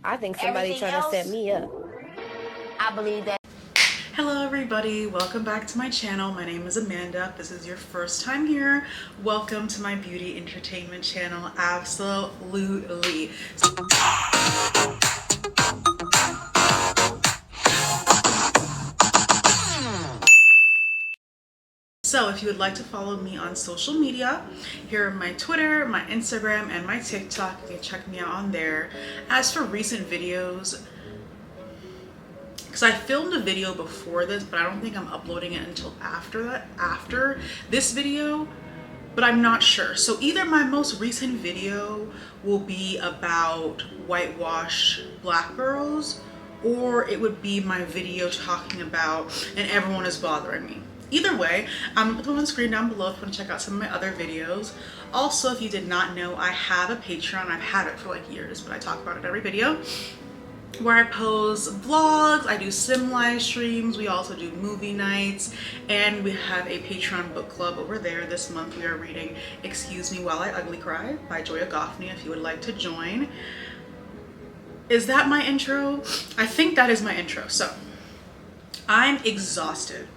I think somebody trying to set me up. I believe that. Hello everybody, welcome back to my channel. My name is Amanda. If this is your first time here, welcome to my beauty entertainment channel. Absolutely. So if you would like to follow me on social media, here are my Twitter, my Instagram, and my TikTok. You can check me out on there. As for recent videos, because I filmed a video before this, but I don't think I'm uploading it until after this video, but I'm not sure. So either my most recent video will be about whitewashed black girls, or it would be my video talking about and everyone is bothering me. Either way, I'm going to put them on the screen down below if you want to check out some of my other videos. Also, if you did not know, I have a Patreon. I've had it for like years, but I talk about it every video, where I post vlogs, I do sim live streams, we also do movie nights, and we have a Patreon book club over there. This month we are reading Excuse Me While I Ugly Cry by Joya Goffney, if you would like to join. Is that my intro? I think that is my intro. So, I'm exhausted.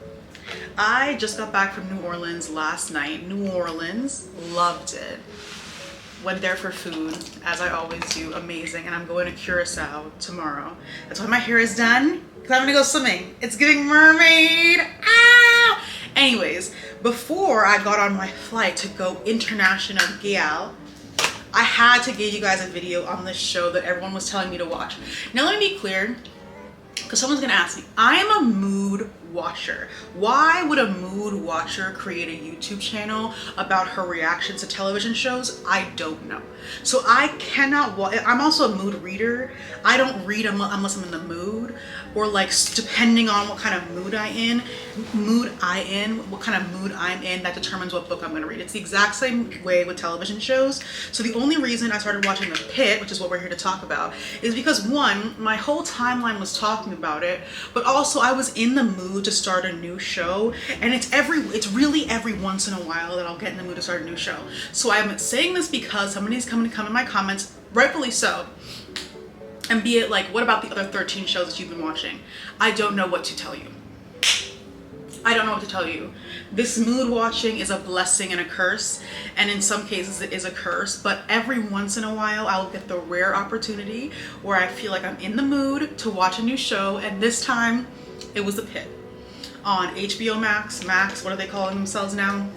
I just got back from New Orleans last night. New Orleans, loved it. Went there for food, as I always do, amazing. And I'm going to Curacao tomorrow. That's why my hair is done, because I'm gonna go swimming. It's giving mermaid. Ah! Anyways, before I got on my flight to go international gal, I had to give you guys a video on this show that everyone was telling me to watch. Now let me be clear, because someone's gonna ask me, I am a mood watcher. Why would a mood watcher create a YouTube channel about her reactions to television shows? I don't know. So I cannot watch. I'm also a mood reader. I don't read unless I'm in the mood, or like depending on what kind of mood I'm in, what kind of mood I'm in, that determines what book I'm gonna read. It's the exact same way with television shows. So the only reason I started watching The Pitt, which is what we're here to talk about, is because one, my whole timeline was talking about it, but also I was in the mood to start a new show, and it's really every once in a while that I'll get in the mood to start a new show. So I'm saying this because somebody's coming to come in my comments, rightfully so, and be it like, what about the other 13 shows that you've been watching? I don't know what to tell you. I don't know what to tell you. This mood watching is a blessing and a curse, and in some cases it is a curse, but every once in a while I'll get the rare opportunity where I feel like I'm in the mood to watch a new show, and this time it was The Pitt on HBO Max, what are they calling themselves now?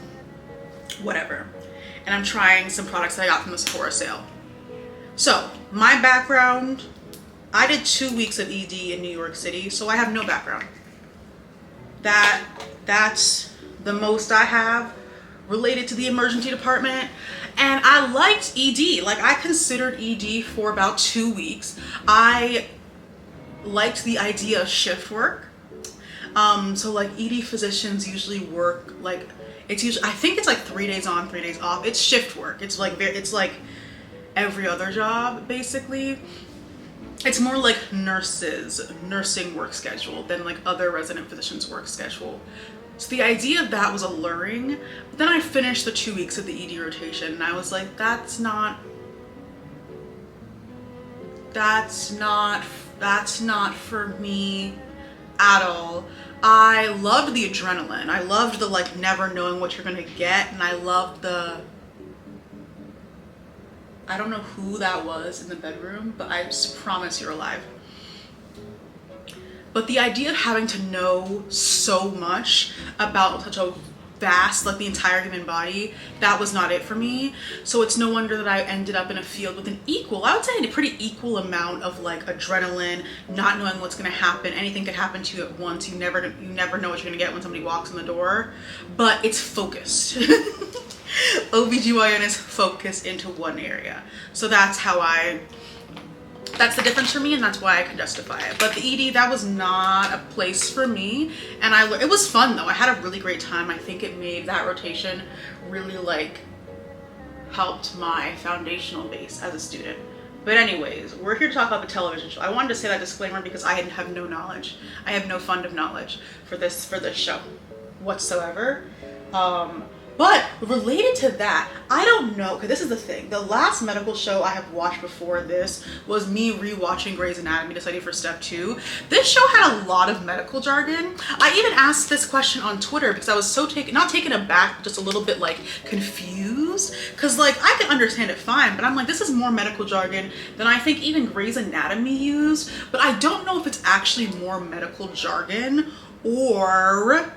Whatever. And I'm trying some products that I got from the Sephora sale. So, my background, I did 2 weeks of ED in New York City, so I have no background. That's the most I have related to the emergency department. And I liked ED. Like, I considered ED for about 2 weeks. I liked the idea of shift work. So like ED physicians usually work like, it's usually, I think it's like 3 days on, 3 days off. It's shift work. It's like every other job, basically. It's more like nursing work schedule than like other resident physicians' work schedule. So the idea of that was alluring, but then I finished the 2 weeks of the ED rotation and I was like, that's not for me at all. I loved the adrenaline. I loved the like never knowing what you're gonna get, and I loved the, I don't know who that was in the bedroom, but I just promise you're alive. But the idea of having to know so much about such a vast, like the entire human body, that was not it for me. So it's no wonder that I ended up in a field with an equal, I would say a pretty equal amount of like adrenaline, not knowing what's gonna happen. Anything could happen to you at once. You never know what you're gonna get when somebody walks in the door, but it's focused. OBGYN is focused into one area. So that's the difference for me, and that's why I can justify it. But the ED, that was not a place for me, and it was fun though. I had a really great time. I think it made that rotation really like helped my foundational base as a student. But anyways, we're here to talk about the television show. I wanted to say that disclaimer because I have no knowledge. I have no fund of knowledge for this show whatsoever. But related to that, I don't know, because this is the thing. The last medical show I have watched before this was me rewatching Grey's Anatomy to study for step 2. This show had a lot of medical jargon. I even asked this question on Twitter because I was so not taken aback, just a little bit like confused. Because like I can understand it fine, but I'm like, this is more medical jargon than I think even Grey's Anatomy used. But I don't know if it's actually more medical jargon or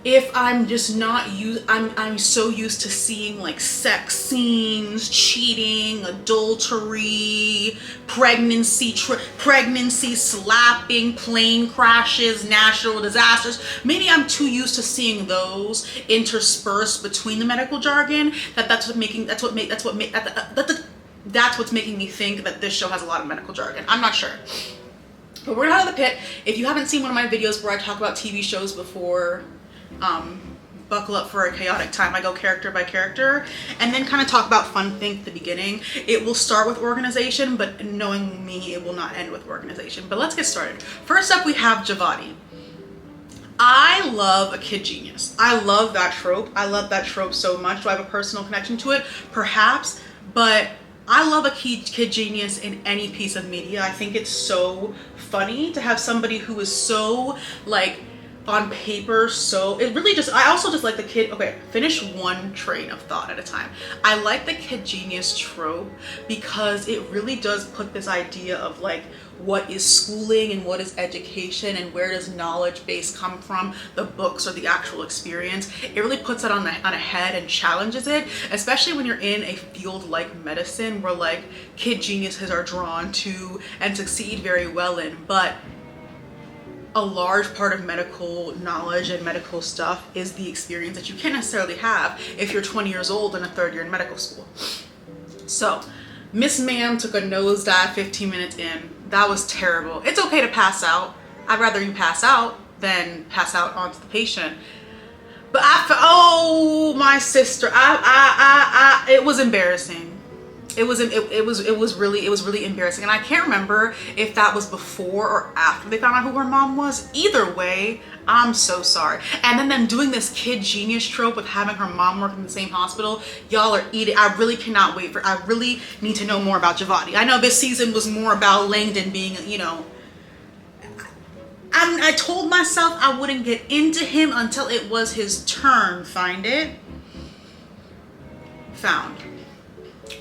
if I'm just not I'm so used to seeing like sex scenes, cheating, adultery, pregnancy, slapping, plane crashes, natural disasters. Maybe I'm too used to seeing those interspersed between the medical jargon that's what's making me think that this show has a lot of medical jargon. I'm not sure. But we're out of the pit. If you haven't seen one of my videos where I talk about TV shows before, buckle up for a chaotic time. I go character by character and then kind of talk about fun things at the beginning. It will start with organization, but knowing me, it will not end with organization. But let's get started. First up, we have Javati. I love a kid genius. I love that trope. I love that trope so much. Do I have a personal connection to it? Perhaps, but I love a kid genius in any piece of media. I think it's so funny to have somebody who is so like on paper, so it really just, I also just like the kid, okay, finish one train of thought at a time. I like the kid genius trope because it really does put this idea of like what is schooling and what is education and where does knowledge base come from, the books or the actual experience. It really puts that on a head and challenges it, especially when you're in a field like medicine where like kid geniuses are drawn to and succeed very well in. But a large part of medical knowledge and medical stuff is the experience that you can't necessarily have if you're 20 years old and a third year in medical school. So Miss Ma'am took a nosedive 15 minutes in. That was terrible. It's okay to pass out. I'd rather you pass out than pass out onto the patient. But oh, my sister, it was embarrassing. It was really embarrassing, and I can't remember if that was before or after they found out who her mom was. Either way, I'm so sorry. And then them doing this kid genius trope with having her mom work in the same hospital. Y'all are eating. I really cannot wait for. I really need to know more about Javati. I know this season was more about Langdon being, you know. I told myself I wouldn't get into him until it was his turn. Find it. Found.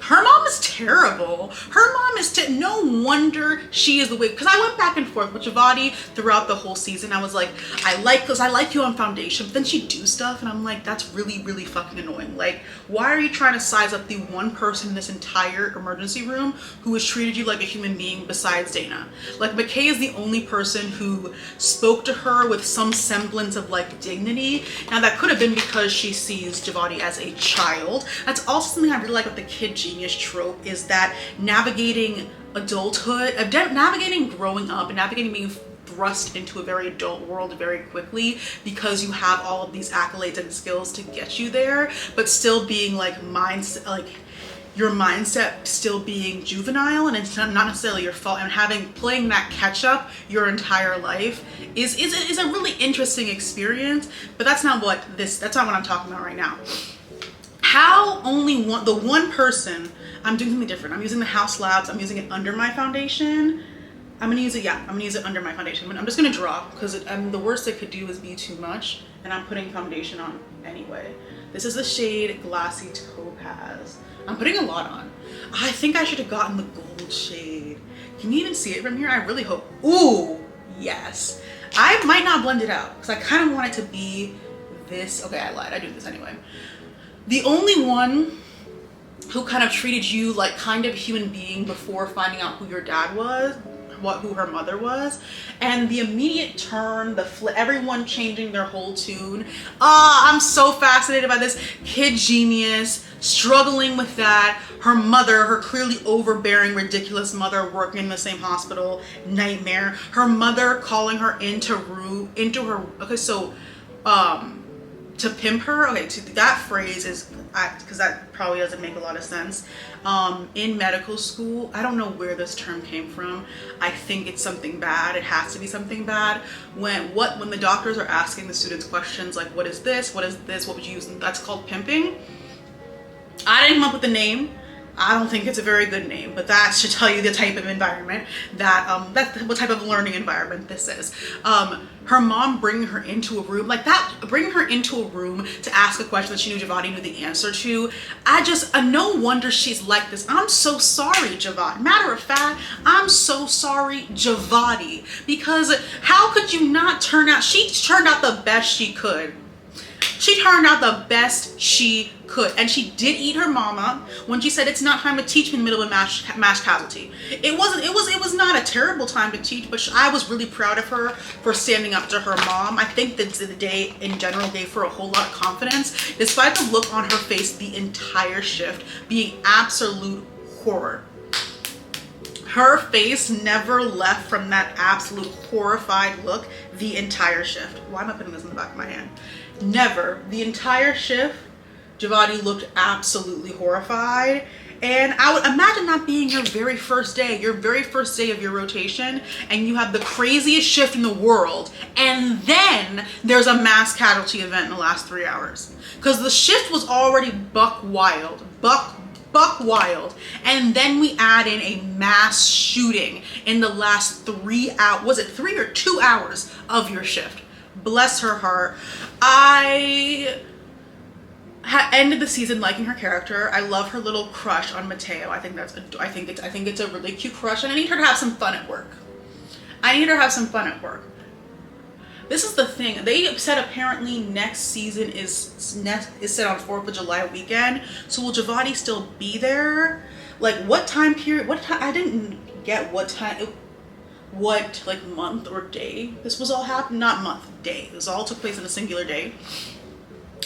Her mom is terrible. Her mom is no wonder she is the way, because I went back and forth with Javati throughout the whole season. I was like, I like you on foundation, but then she'd do stuff and I'm like, that's really, really fucking annoying. Like, why are you trying to size up the one person in this entire emergency room who has treated you like a human being besides Dana? Like, McKay is the only person who spoke to her with some semblance of like dignity. Now that could have been because she sees Javati as a child. That's also something I really like with the kid genius trope, is that navigating adulthood, navigating growing up and navigating being thrust into a very adult world very quickly because you have all of these accolades and skills to get you there, but still being like your mindset still being juvenile and it's not necessarily your fault, and playing that catch up your entire life is a really interesting experience. But that's not what I'm talking about right now. How the one person, I'm doing something different. I'm using the House Labs. I'm using it under my foundation. I'm gonna use it under my foundation. I'm just gonna draw because the worst it could do is be too much, and I'm putting foundation on anyway. This is the shade Glassy Topaz. I'm putting a lot on. I think I should have gotten the gold shade. Can you even see it from here? I really hope. Ooh, yes. I might not blend it out because I kind of want it to be this. Okay, I lied. I do this anyway. The only one who kind of treated you like kind of a human being before finding out who your dad was, who her mother was, and the immediate turn, the flip, everyone changing their whole tune. I'm so fascinated by this. Kid genius, struggling with that. Her mother, her clearly overbearing, ridiculous mother working in the same hospital, nightmare. Her mother calling her into her, okay, so, to pimp her. Okay, that phrase is, because that probably doesn't make a lot of sense. In medical school, I don't know where this term came from. I think it's something bad. It has to be something bad. When the doctors are asking the students questions like, what is this? What is this? What would you use? That's called pimping. I didn't come up with the name. I don't think it's a very good name, but that should tell you the type of environment that's what type of learning environment this is. Her mom bringing her into a room like that, bringing her into a room to ask a question that she knew Javati knew the answer to. No wonder she's like this. I'm so sorry, Javati. Matter of fact, I'm so sorry, Javati, because how could you not turn out? She turned out the best she could. She turned out the best she could, and she did eat her mama when she said it's not time to teach me in the middle of a mass casualty. It was not a terrible time to teach, but I was really proud of her for standing up to her mom. I think that the day in general gave her a whole lot of confidence, despite the look on her face the entire shift being absolute horror. Her face never left from that absolute horrified look the entire shift. Why am I putting this in the back of my hand? Never. The entire shift, Javati looked absolutely horrified. And I would imagine that being your very first day of your rotation, and you have the craziest shift in the world, and then there's a mass casualty event in the last 3 hours. Because the shift was already buck wild, and then we add in a mass shooting in the last 3 hours. Was it 3 or 2 hours of your shift? Bless her heart. I ended the season liking her character. I love her little crush on Matteo. I think it's a really cute crush, and I need her to have some fun at work. This is the thing. They said apparently next season is set on 4th of July weekend. So will Javati still be there? Like what time period? What time? I didn't get what time. What like month or day this was all happening. Not month, day. This all took place in a singular day.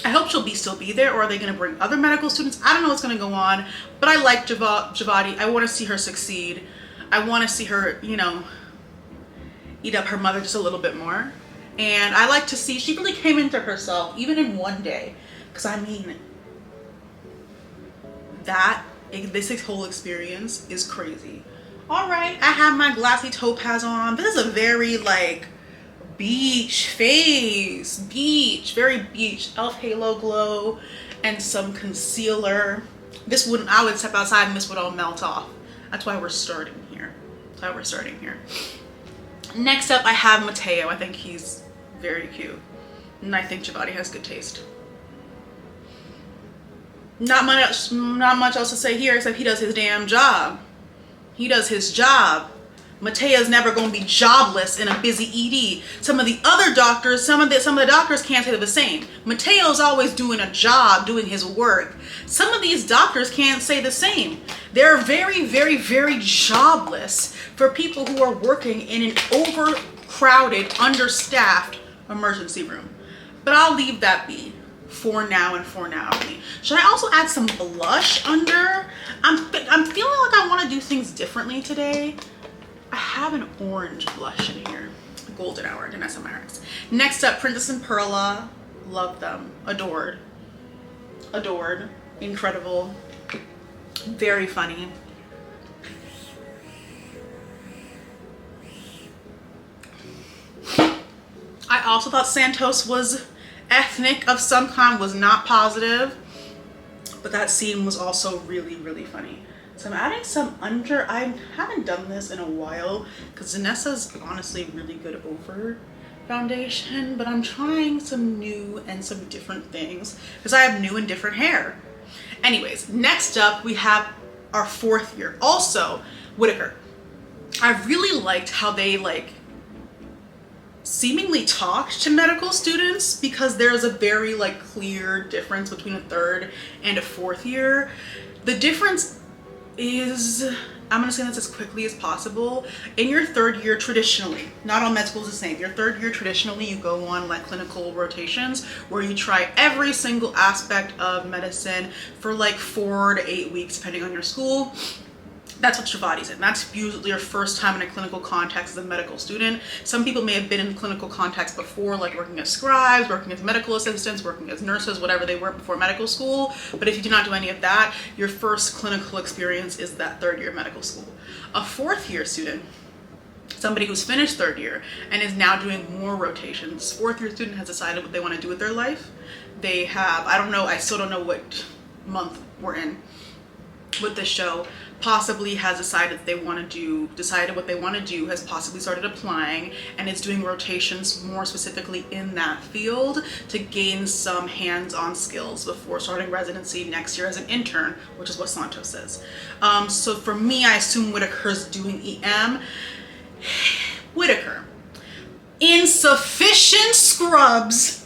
I hope she'll still be there, or are they going to bring other medical students? I don't know what's going to go on, but I like Javati. I want to see her succeed. I want to see her, you know, eat up her mother just a little bit more. And I like to see she really came into herself even in one day, because I mean this whole experience is crazy. All right, I have my glassy topaz on. This is a very like beach face, very beach, elf halo glow, and some concealer. I would step outside and this would all melt off. That's why we're starting here. Next up, I have Matteo. I think he's very cute, and I think Javati has good taste. Not much else to say here, except he does his damn job. He does his job. Mateo's never going to be jobless in a busy ED. Some of the other doctors, some of the doctors can't say the same. Mateo's always doing a job, doing his work. Some of these doctors can't say the same. They're very, very, very jobless for people who are working in an overcrowded, understaffed emergency room. But I'll leave that be for now only. Should I also add some blush under? I'm feeling like I want to do things differently today. I have an orange blush in here. Golden Hour, Danessa Myrick's. Next up, Princess and Perla. Love them. Adored. Incredible. Very funny. I also thought Santos was ethnic of some kind, was not positive, but that scene was also really, really funny. So I'm adding some under. I haven't done this in a while because Danessa's honestly really good over foundation, but I'm trying some new and some different things because I have new and different hair. Anyways, next up we have our 4th year, also Whitaker. I really liked how they seemingly talked to medical students, because there's a very clear difference between a 3rd and a 4th year. The difference is, I'm gonna say this as quickly as possible. In your 3rd year, traditionally, not all med schools the same. Your 3rd year, traditionally, you go on clinical rotations where you try every single aspect of medicine for 4 to 8 weeks, depending on your school. That's what Javati's in. That's usually your first time in a clinical context as a medical student. Some people may have been in clinical context before, like working as scribes, working as medical assistants, working as nurses, whatever they were before medical school. But if you do not do any of that, your first clinical experience is that third year medical school. A fourth year student, somebody who's finished third year and is now doing more rotations. Fourth year student has decided what they want to do with their life. They have, I don't know, I still don't know what month we're in with this show, possibly has decided what they want to do, has possibly started applying and is doing rotations more specifically in that field to gain some hands-on skills before starting residency next year as an intern, which is what Santos says. So for me, I assume Whitaker's doing EM. Whitaker, insufficient scrubs.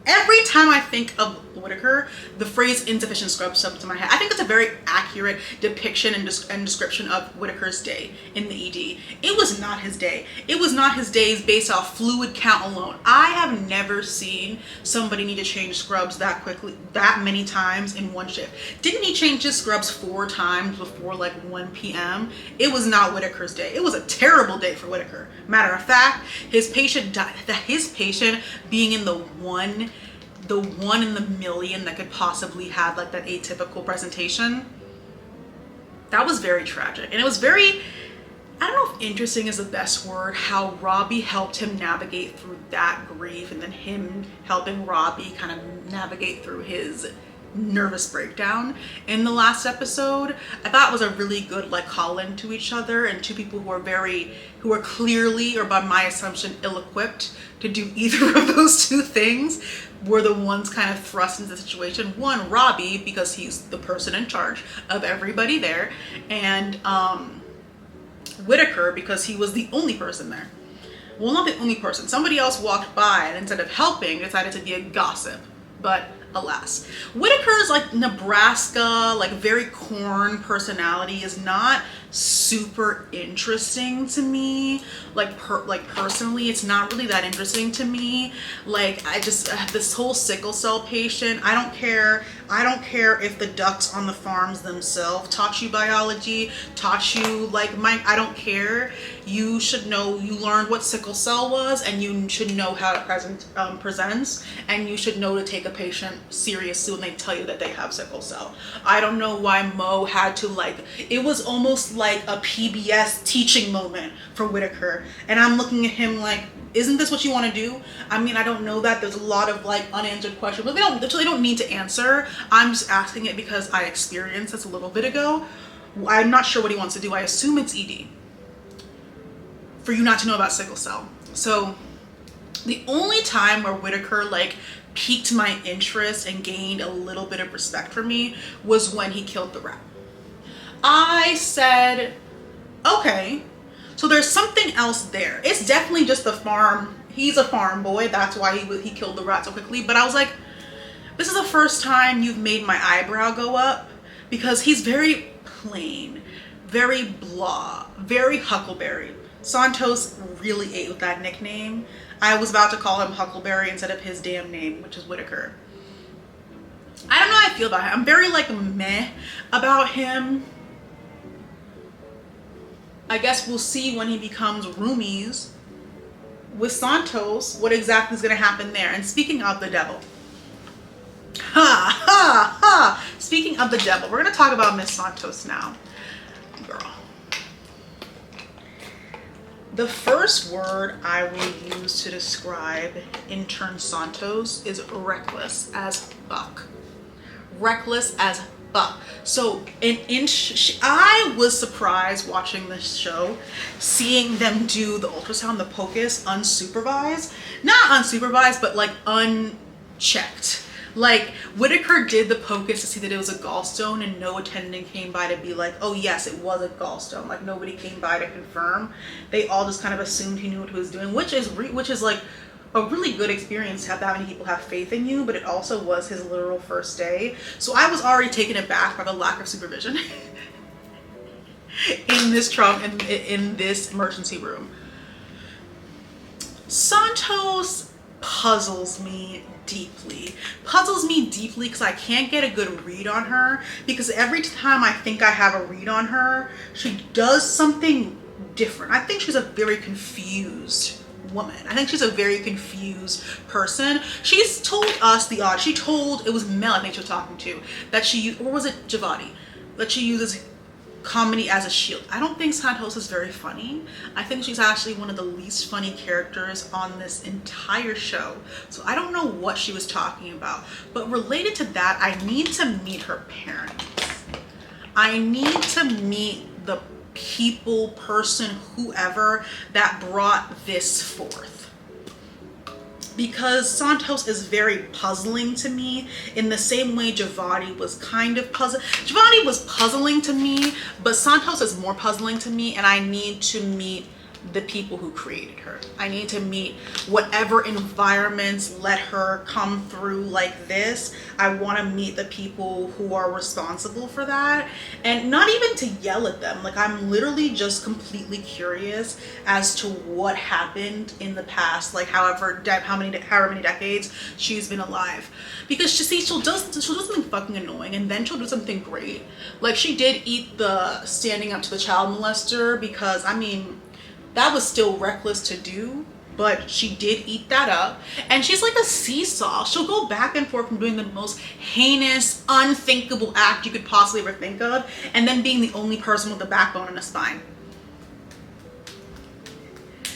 Every time I think of Whitaker, the phrase insufficient scrubs comes to my head. I think it's a very accurate depiction and description of Whitaker's day in the ED. It was not his day. It was not his days based off fluid count alone. I have never seen somebody need to change scrubs that quickly, that many times in one shift. Didn't he change his scrubs 4 times before like 1 p.m.? It was not Whitaker's day. It was a terrible day for Whitaker. Matter of fact, his patient died. His patient being in the one in the million that could possibly have like that atypical presentation, that was very tragic. And it was very, I don't know if interesting is the best word, how Robbie helped him navigate through that grief, and then him helping Robbie kind of navigate through his nervous breakdown in the last episode. I thought it was a really good like call in to each other, and two people who are clearly, or by my assumption, ill-equipped to do either of those two things, were the ones kind of thrust into the situation. One, Robbie, because he's the person in charge of everybody there, and Whitaker, because he was the only person there. Well, not the only person. Somebody else walked by and instead of helping, decided to be a gossip. But alas, Whitaker's like Nebraska, like very corn personality is not super interesting to me. Like personally, it's not really that interesting to me. Like I just this whole sickle cell patient, I don't care if the ducks on the farms themselves taught you biology, taught you like I don't care. You should know, you learned what sickle cell was, and you should know how it presents, and you should know to take a patient seriously when they tell you that they have sickle cell. I don't know why Mo had to it was almost like a PBS teaching moment for Whitaker, and I'm looking at him like, isn't this what you want to do? I mean, I don't know that. There's a lot of unanswered questions, but they don't need to answer. I'm just asking it because I experienced this a little bit ago. I'm not sure what he wants to do. I assume it's ED. For you not to know about sickle cell. So the only time where Whitaker piqued my interest and gained a little bit of respect for me was when he killed the rat. I said, okay, so there's something else there. It's definitely just the farm. He's a farm boy. That's why he killed the rat so quickly. But I was like, this is the first time you've made my eyebrow go up, because he's very plain, very blah, very Huckleberry. Santos really ate with that nickname. I was about to call him Huckleberry instead of his damn name, which is Whitaker. I don't know how I feel about him. I'm very meh about him. I guess we'll see when he becomes roomies with Santos what exactly is going to happen there. And speaking of the devil, speaking of the devil, we're going to talk about Miss Santos now. Girl. The first word I will use to describe intern Santos is reckless as fuck. Reckless as fuck. So I was surprised watching this show, seeing them do the ultrasound, the POCUS, unsupervised. Not unsupervised, but unchecked. Whitaker did the POCUS to see that it was a gallstone, and no attendant came by to be like, oh yes, it was a gallstone. Nobody came by to confirm. They all just kind of assumed he knew what he was doing, which is a really good experience to have that many people have faith in you, but it also was his literal first day. So I was already taken aback by the lack of supervision in this emergency room. Santos puzzles me deeply. Puzzles me deeply because I can't get a good read on her, because every time I think I have a read on her, she does something different. I think she's a very confused woman. I think she's a very confused person. She's told us she told, it was Mel I think she was talking to, that she, or was it Javati, that she uses comedy as a shield. I don't think Santos is very funny. I think she's actually one of the least funny characters on this entire show. So I don't know what she was talking about. But related to that, I need to meet her parents. I need to meet the people, person, whoever that brought this forth. Because Santos is very puzzling to me in the same way Javati was kind of puzzling. Javati was puzzling to me, but Santos is more puzzling to me, and I need to meet the people who created her. I need to meet whatever environments let her come through like this. I want to meet the people who are responsible for that, and not even to yell at them. Like, I'm literally just completely curious as to what happened in the past, like however many decades she's been alive. Because she'll do something fucking annoying, and then she'll do something great. Like, she did eat the standing up to the child molester, because I mean, that was still reckless to do, but she did eat that up. And she's like a seesaw. She'll go back and forth from doing the most heinous, unthinkable act you could possibly ever think of, and then being the only person with a backbone and a spine.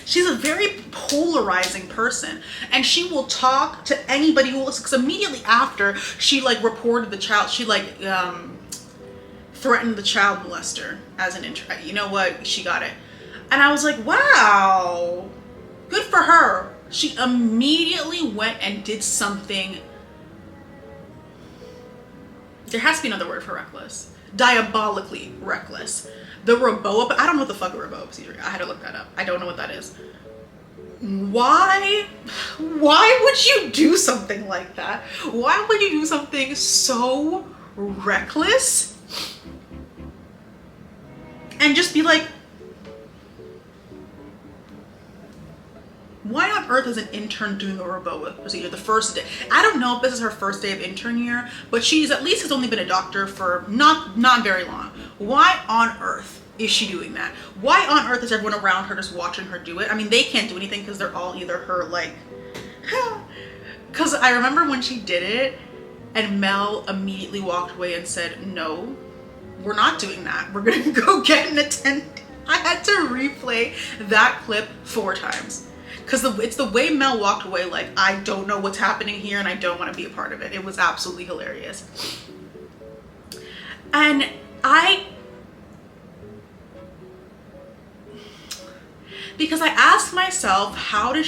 She's a very polarizing person, and she will talk to anybody who listens, because immediately after she like reported the child, she like threatened the child molester as an you know what, she got it. And I was like, wow, good for her. She immediately went and did something. There has to be another word for reckless. Diabolically reckless. The Roboa, I don't know what the fuck a Roboa procedure. I had to look that up. I don't know what that is. Why would you do something like that? Why would you do something so reckless? And just be like, why on earth is an intern doing a Roboa procedure the first day? I don't know if this is her first day of intern year, but she's at least has only been a doctor for not very long. Why on earth is she doing that? Why on earth is everyone around her just watching her do it? I mean, they can't do anything because they're all either her like, because I remember when she did it and Mel immediately walked away and said, no, we're not doing that. We're gonna go get an attendant. I had to replay that clip 4 times. Because it's the way Mel walked away, like, I don't know what's happening here and I don't want to be a part of it. It was absolutely hilarious. And because I asked myself, how does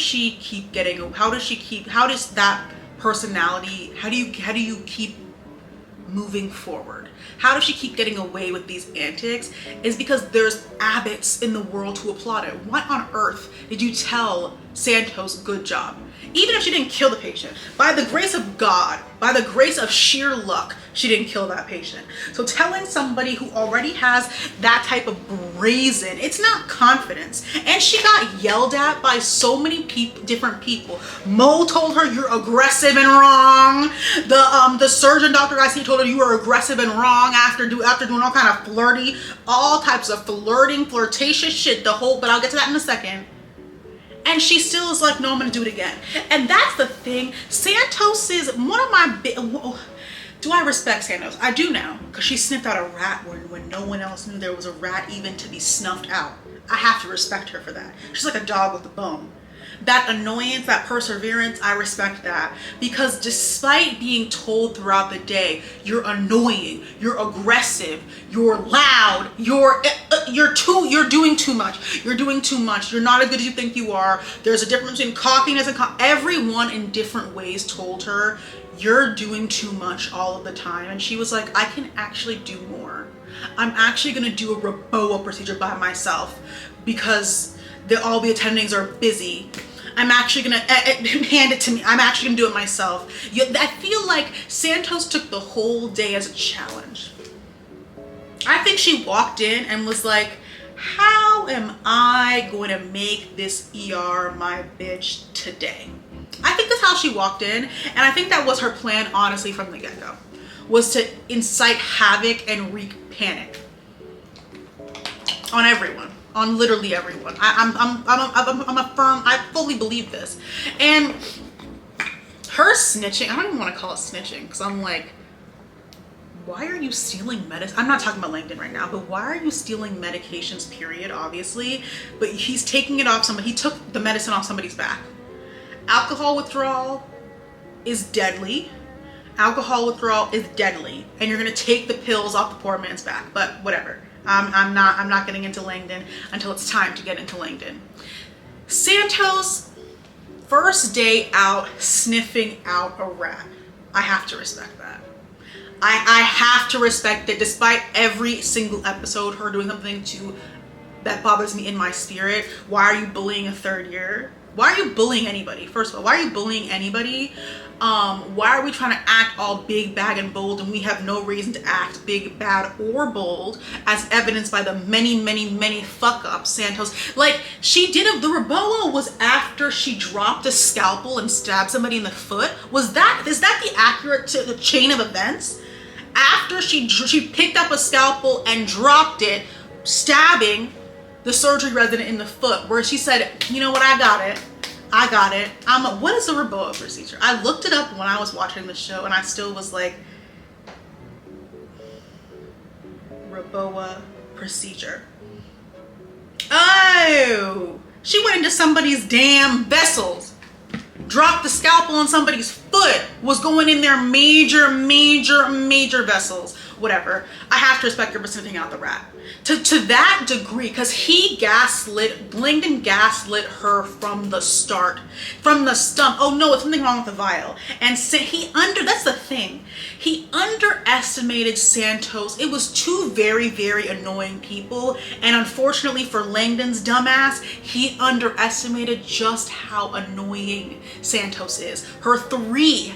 that personality, how do you keep moving forward? How does she keep getting away with these antics? Is because there's Abbotts in the world who applaud it. Why on earth did you tell Santos, good job? Even if she didn't kill the patient, by the grace of God, by the grace of sheer luck, she didn't kill that patient. So telling somebody who already has that type of brazen, it's not confidence. And she got yelled at by so many different people. Mo told her, you're aggressive and wrong. The surgeon, Dr. Garcia, told her you were aggressive and wrong after doing all kind of all types of flirtatious shit, but I'll get to that in a second. And she still is like, no, I'm gonna do it again. And that's the thing. Santos is one of my do I respect Santos? I do now, because she sniffed out a rat when no one else knew there was a rat even to be snuffed out. I have to respect her for that. She's like a dog with a bone. That annoyance, that perseverance, I respect that. Because despite being told throughout the day, you're annoying, you're aggressive, you're loud, you're doing too much, you're doing too much, you're not as good as you think you are, there's a difference between cockiness and everyone in different ways told her, you're doing too much all of the time. And she was like, I can actually do more. I'm actually gonna do a Roboa procedure by myself because all the attendings are busy. I'm actually gonna hand it to me. I'm actually gonna do it myself. I feel like Santos took the whole day as a challenge. I think she walked in and was like, how am I going to make this ER my bitch today? I think that's how she walked in, and I think that was her plan, honestly, from the get-go, was to incite havoc and wreak panic on everyone, on literally everyone. I fully believe this. And her snitching, I don't even want to call it snitching, because I'm like, why are you stealing medicine? I'm not talking about Langdon right now, but why are you stealing medications, period, obviously? But he's taking it off somebody. He took the medicine off somebody's back. Alcohol withdrawal is deadly. Alcohol withdrawal is deadly. And you're going to take the pills off the poor man's back. But whatever. I'm not getting into Langdon until it's time to get into Langdon. Santos, first day out, sniffing out a rat. I have to respect that. I have to respect it, despite every single episode, her doing something that bothers me in my spirit. Why are you bullying a third year? Why are you bullying anybody? First of all, why are you bullying anybody? Why are we trying to act all big, bad, and bold, and we have no reason to act big, bad, or bold, as evidenced by the many fuck-ups Santos, like, she did. The Raboa was after she dropped a scalpel and stabbed somebody in the foot. Is that the accurate the chain of events? After she picked up a scalpel and dropped it, stabbing the surgery resident in the foot, where she said, you know what, I got it. What is the Raboa procedure? I looked it up when I was watching the show, and I still was like, Raboa procedure. Oh, she went into somebody's damn vessels, dropped the scalpel on somebody's foot, was going in their major vessels. Whatever. I have to respect her for sniffing out the rat. To that degree, because Langdon gaslit her from the start, from the stump. Oh no, it's something wrong with the vial. And that's the thing. He underestimated Santos. It was two very annoying people. And unfortunately for Langdon's dumbass, he underestimated just how annoying Santos is. Her three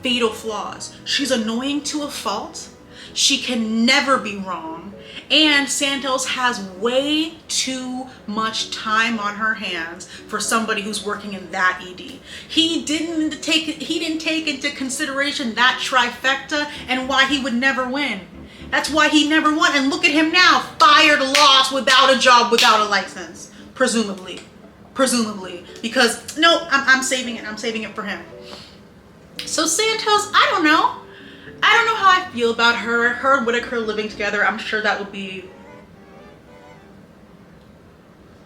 fatal flaws. She's annoying to a fault. She can never be wrong. And Santos has way too much time on her hands for somebody who's working in that ED. He didn't take into consideration that trifecta and why he would never win. That's why he never won. And look at him now, fired, lost, without a job, without a license, presumably, because no, I'm saving it for him. So Santos, I don't know how I feel about her and Whitaker living together. I'm sure that would be,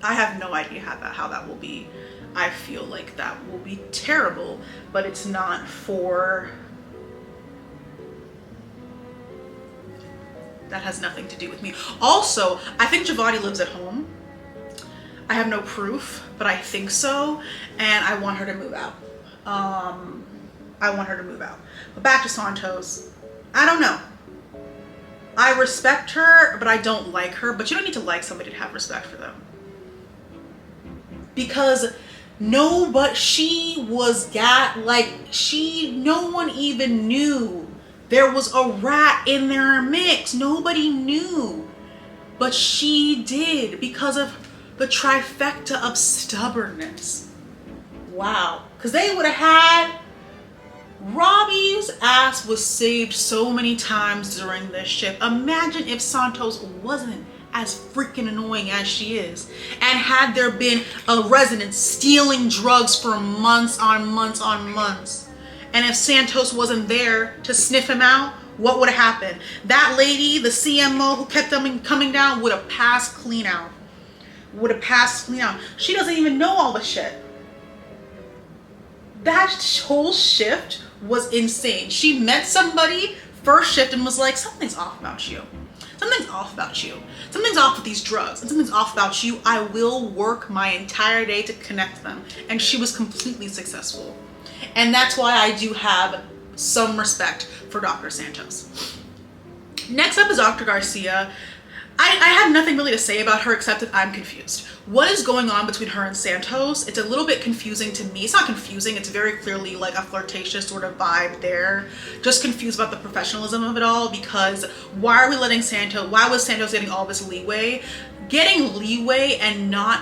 I have no idea how that will be. I feel like that will be terrible, but it's not for, that has nothing to do with me. Also, I think Javati lives at home. I have no proof, but I think so, and I want her to move out. But back to Santos. I don't know. I respect her, but I don't like her. But you don't need to like somebody to have respect for them. Because no one even knew there was a rat in their mix. Nobody knew. But she did, because of the trifecta of stubbornness. Wow. Because they would have had, Robbie's ass was saved so many times during this shift. Imagine if Santos wasn't as freaking annoying as she is, and had there been a resident stealing drugs for months on months, and if Santos wasn't there to sniff him out, what would have happened? That lady, the CMO who kept them coming down, would have passed clean out. She doesn't even know all the shit. That whole shift was insane. She met somebody first shift and was like, something's off about you. Something's off with these drugs, and something's off about you. I will work my entire day to connect them. And she was completely successful. And that's why I do have some respect for Dr. Santos. Next up is Dr. Garcia. I have nothing really to say about her except that I'm confused. What is going on between her and Santos? It's a little bit confusing to me. It's not confusing, it's very clearly like a flirtatious sort of vibe there. Just confused about the professionalism of it all, because why was Santos getting all this leeway? Getting leeway and not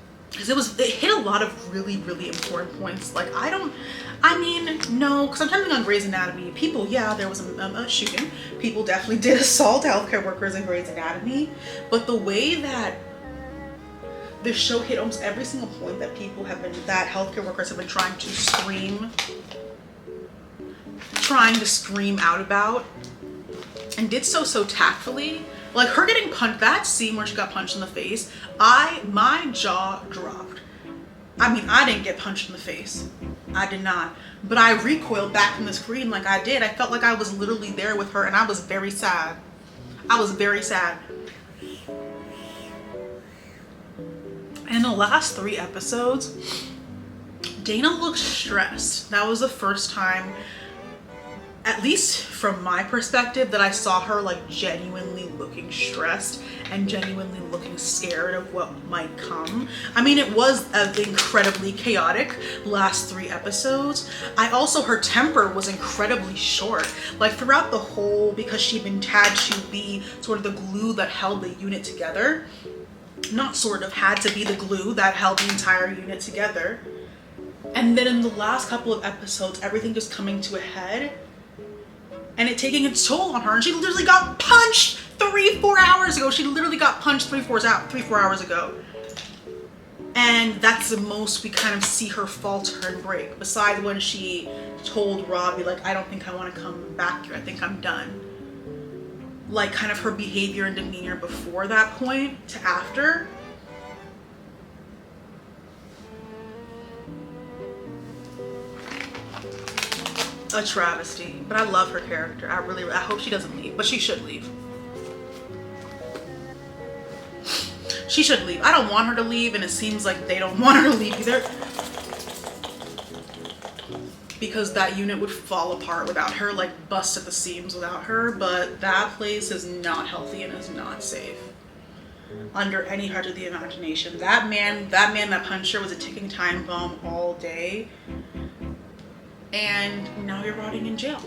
because it hit a lot of really, really important points. Like, no, because I'm depending on Grey's Anatomy. People, yeah, there was a shooting. People definitely did assault healthcare workers in Grey's Anatomy. But the way that the show hit almost every single point that that healthcare workers have been trying to scream out about, and did so tactfully. Like, her getting punched, that scene where she got punched in the face, my jaw dropped. I mean, I didn't get punched in the face. I did not. But I recoiled back from the screen like I did. I felt like I was literally there with her, and I was very sad. I was very sad. In the last 3 episodes, Dana looked stressed. That was the first time, at least from my perspective, that I saw her like genuinely looking stressed and genuinely looking scared of what might come. I mean, it was an incredibly chaotic last 3 episodes. Her temper was incredibly short. Like, throughout the whole, because she'd been had to be sort of the glue that held the unit together. Not sort of, had to be the glue that held the entire unit together. And then in the last couple of episodes, everything just coming to a head and it taking its toll on her. And she literally got punched 3-4 hours ago. She literally got punched 3-4 hours ago. And that's the most we kind of see her falter and break. Besides when she told Robbie, like, I don't think I want to come back here. I think I'm done. Like, kind of her behavior and demeanor before that point to after. A travesty. But I love her character. I hope she doesn't leave, but she should leave. She should leave. I don't want her to leave, and it seems like they don't want her to leave either, because that unit would fall apart without her, like bust at the seams without her. But that place is not healthy and is not safe under any stretch of the imagination. That man that punched her was a ticking time bomb all day, and now you're rotting in jail.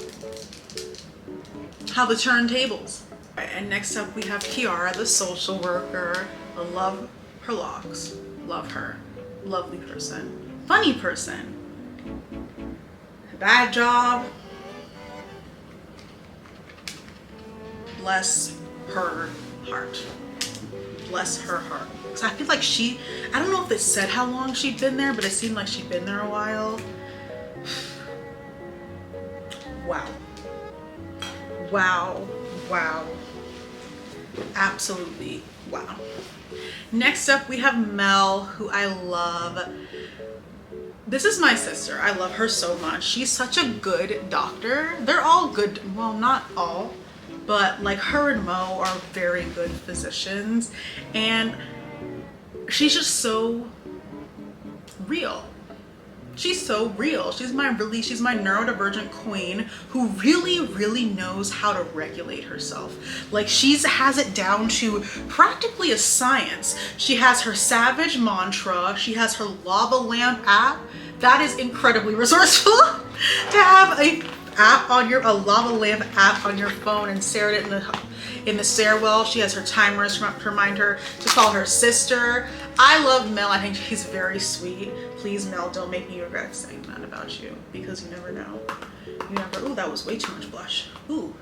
How the turntables. And next up we have Kiara, the social worker. I love her locks. Love her. Lovely person. Funny person. Bad job. Bless her heart. Bless her heart. Because I feel like I don't know if it said how long she'd been there, but it seemed like she'd been there a while. Wow. Wow. Wow. Absolutely wow. Next up we have Mel, who I love. This is my sister. I love her so much. She's such a good doctor. They're all good. Well, not all, but like her and Mo are very good physicians, and she's just so real. She's so real. She's my neurodivergent queen who really knows how to regulate herself. Like, has it down to practically a science. She has her savage mantra. She has her lava lamp app. That is incredibly resourceful to have a lava lamp app on your phone and stare at it in the stairwell. She has her timers to remind her to call her sister. I love Mel. I think she's very sweet. Please, Mel, don't make me regret saying that about you, because you never know. You never. Ooh, that was way too much blush. Ooh.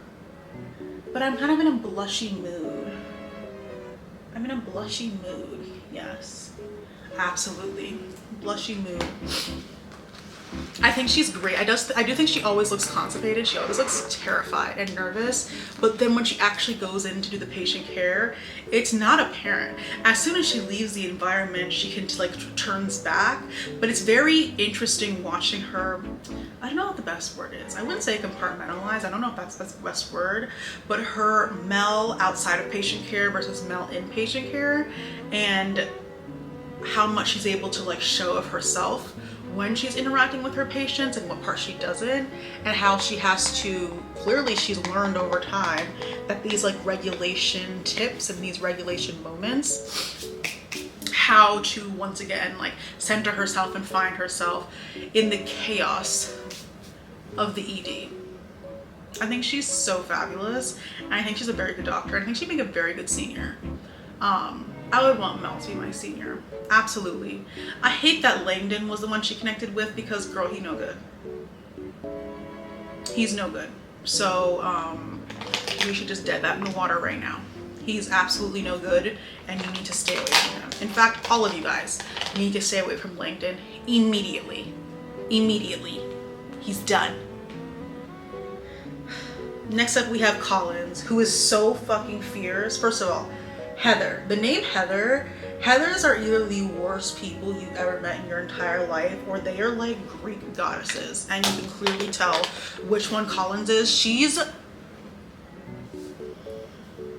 But I'm kind of in a blushy mood. I'm in a blushy mood. Yes. Absolutely. Blushy mood. I think she's great. I do think she always looks constipated. She always looks terrified and nervous. But then when she actually goes in to do the patient care, it's not apparent. As soon as she leaves the environment, she can turns back. But it's very interesting watching her. I don't know what the best word is. I wouldn't say compartmentalize. I don't know if that's the best word. But her Mel outside of patient care versus Mel in patient care, and how much she's able to show of herself when she's interacting with her patients and what part she doesn't, and how she has to, clearly she's learned over time that these regulation tips and these regulation moments, how to once again center herself and find herself in the chaos of the ED. I think she's so fabulous, and I think she's a very good doctor. I think she'd make a very good senior. I would want Mel to be my senior. Absolutely. I hate that Langdon was the one she connected with because, girl, he no good. He's no good. So we should just dead that in the water right now. He's absolutely no good, and you need to stay away from him. In fact, all of you guys need to stay away from Langdon immediately. Immediately. He's done. Next up, we have Collins, who is so fucking fierce. First of all, Heather. The name Heather. Heathers are either the worst people you've ever met in your entire life, or they are like Greek goddesses, and you can clearly tell which one Collins is.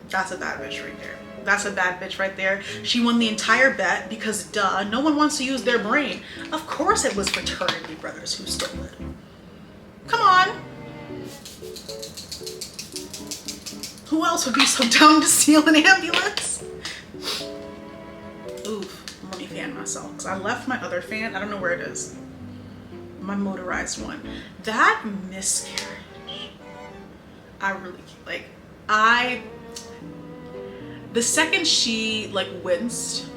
That's a bad bitch right there. That's a bad bitch right there. She won the entire bet because, duh, no one wants to use their brain. Of course it was fraternity brothers who stole it. Come on. Who else would be so dumb to steal an ambulance? Oof, let me fan myself because I left my other fan. I don't know where it is. My motorized one. That miscarriage. I really, like, the second she like winced,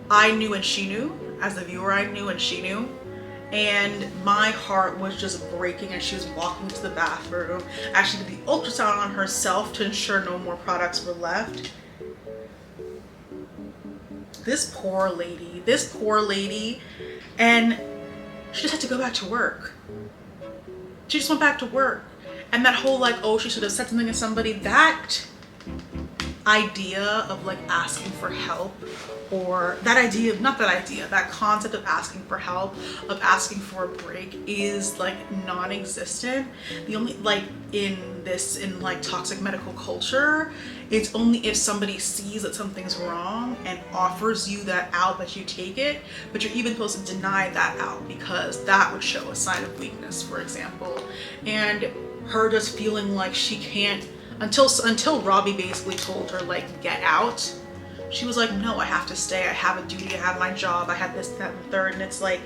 I knew and she knew. As a viewer, I knew and she knew. And my heart was just breaking as she was walking to the bathroom. Actually did the ultrasound on herself to ensure no more products were left. This poor lady, and she just had to go back to work. She just went back to work. And that whole like, oh, she should have said something to somebody, that idea of like asking for help, or that concept of asking for help, of asking for a break is like non-existent. The only like in like toxic medical culture, it's only if somebody sees that something's wrong and offers you that out that you take it, but you're even supposed to deny that out because that would show a sign of weakness, for example. And her just feeling like she can't, until Robbie basically told her like, get out, she was like, no, I have to stay, I have a duty, I have my job, I have this, that, and third. And it's like,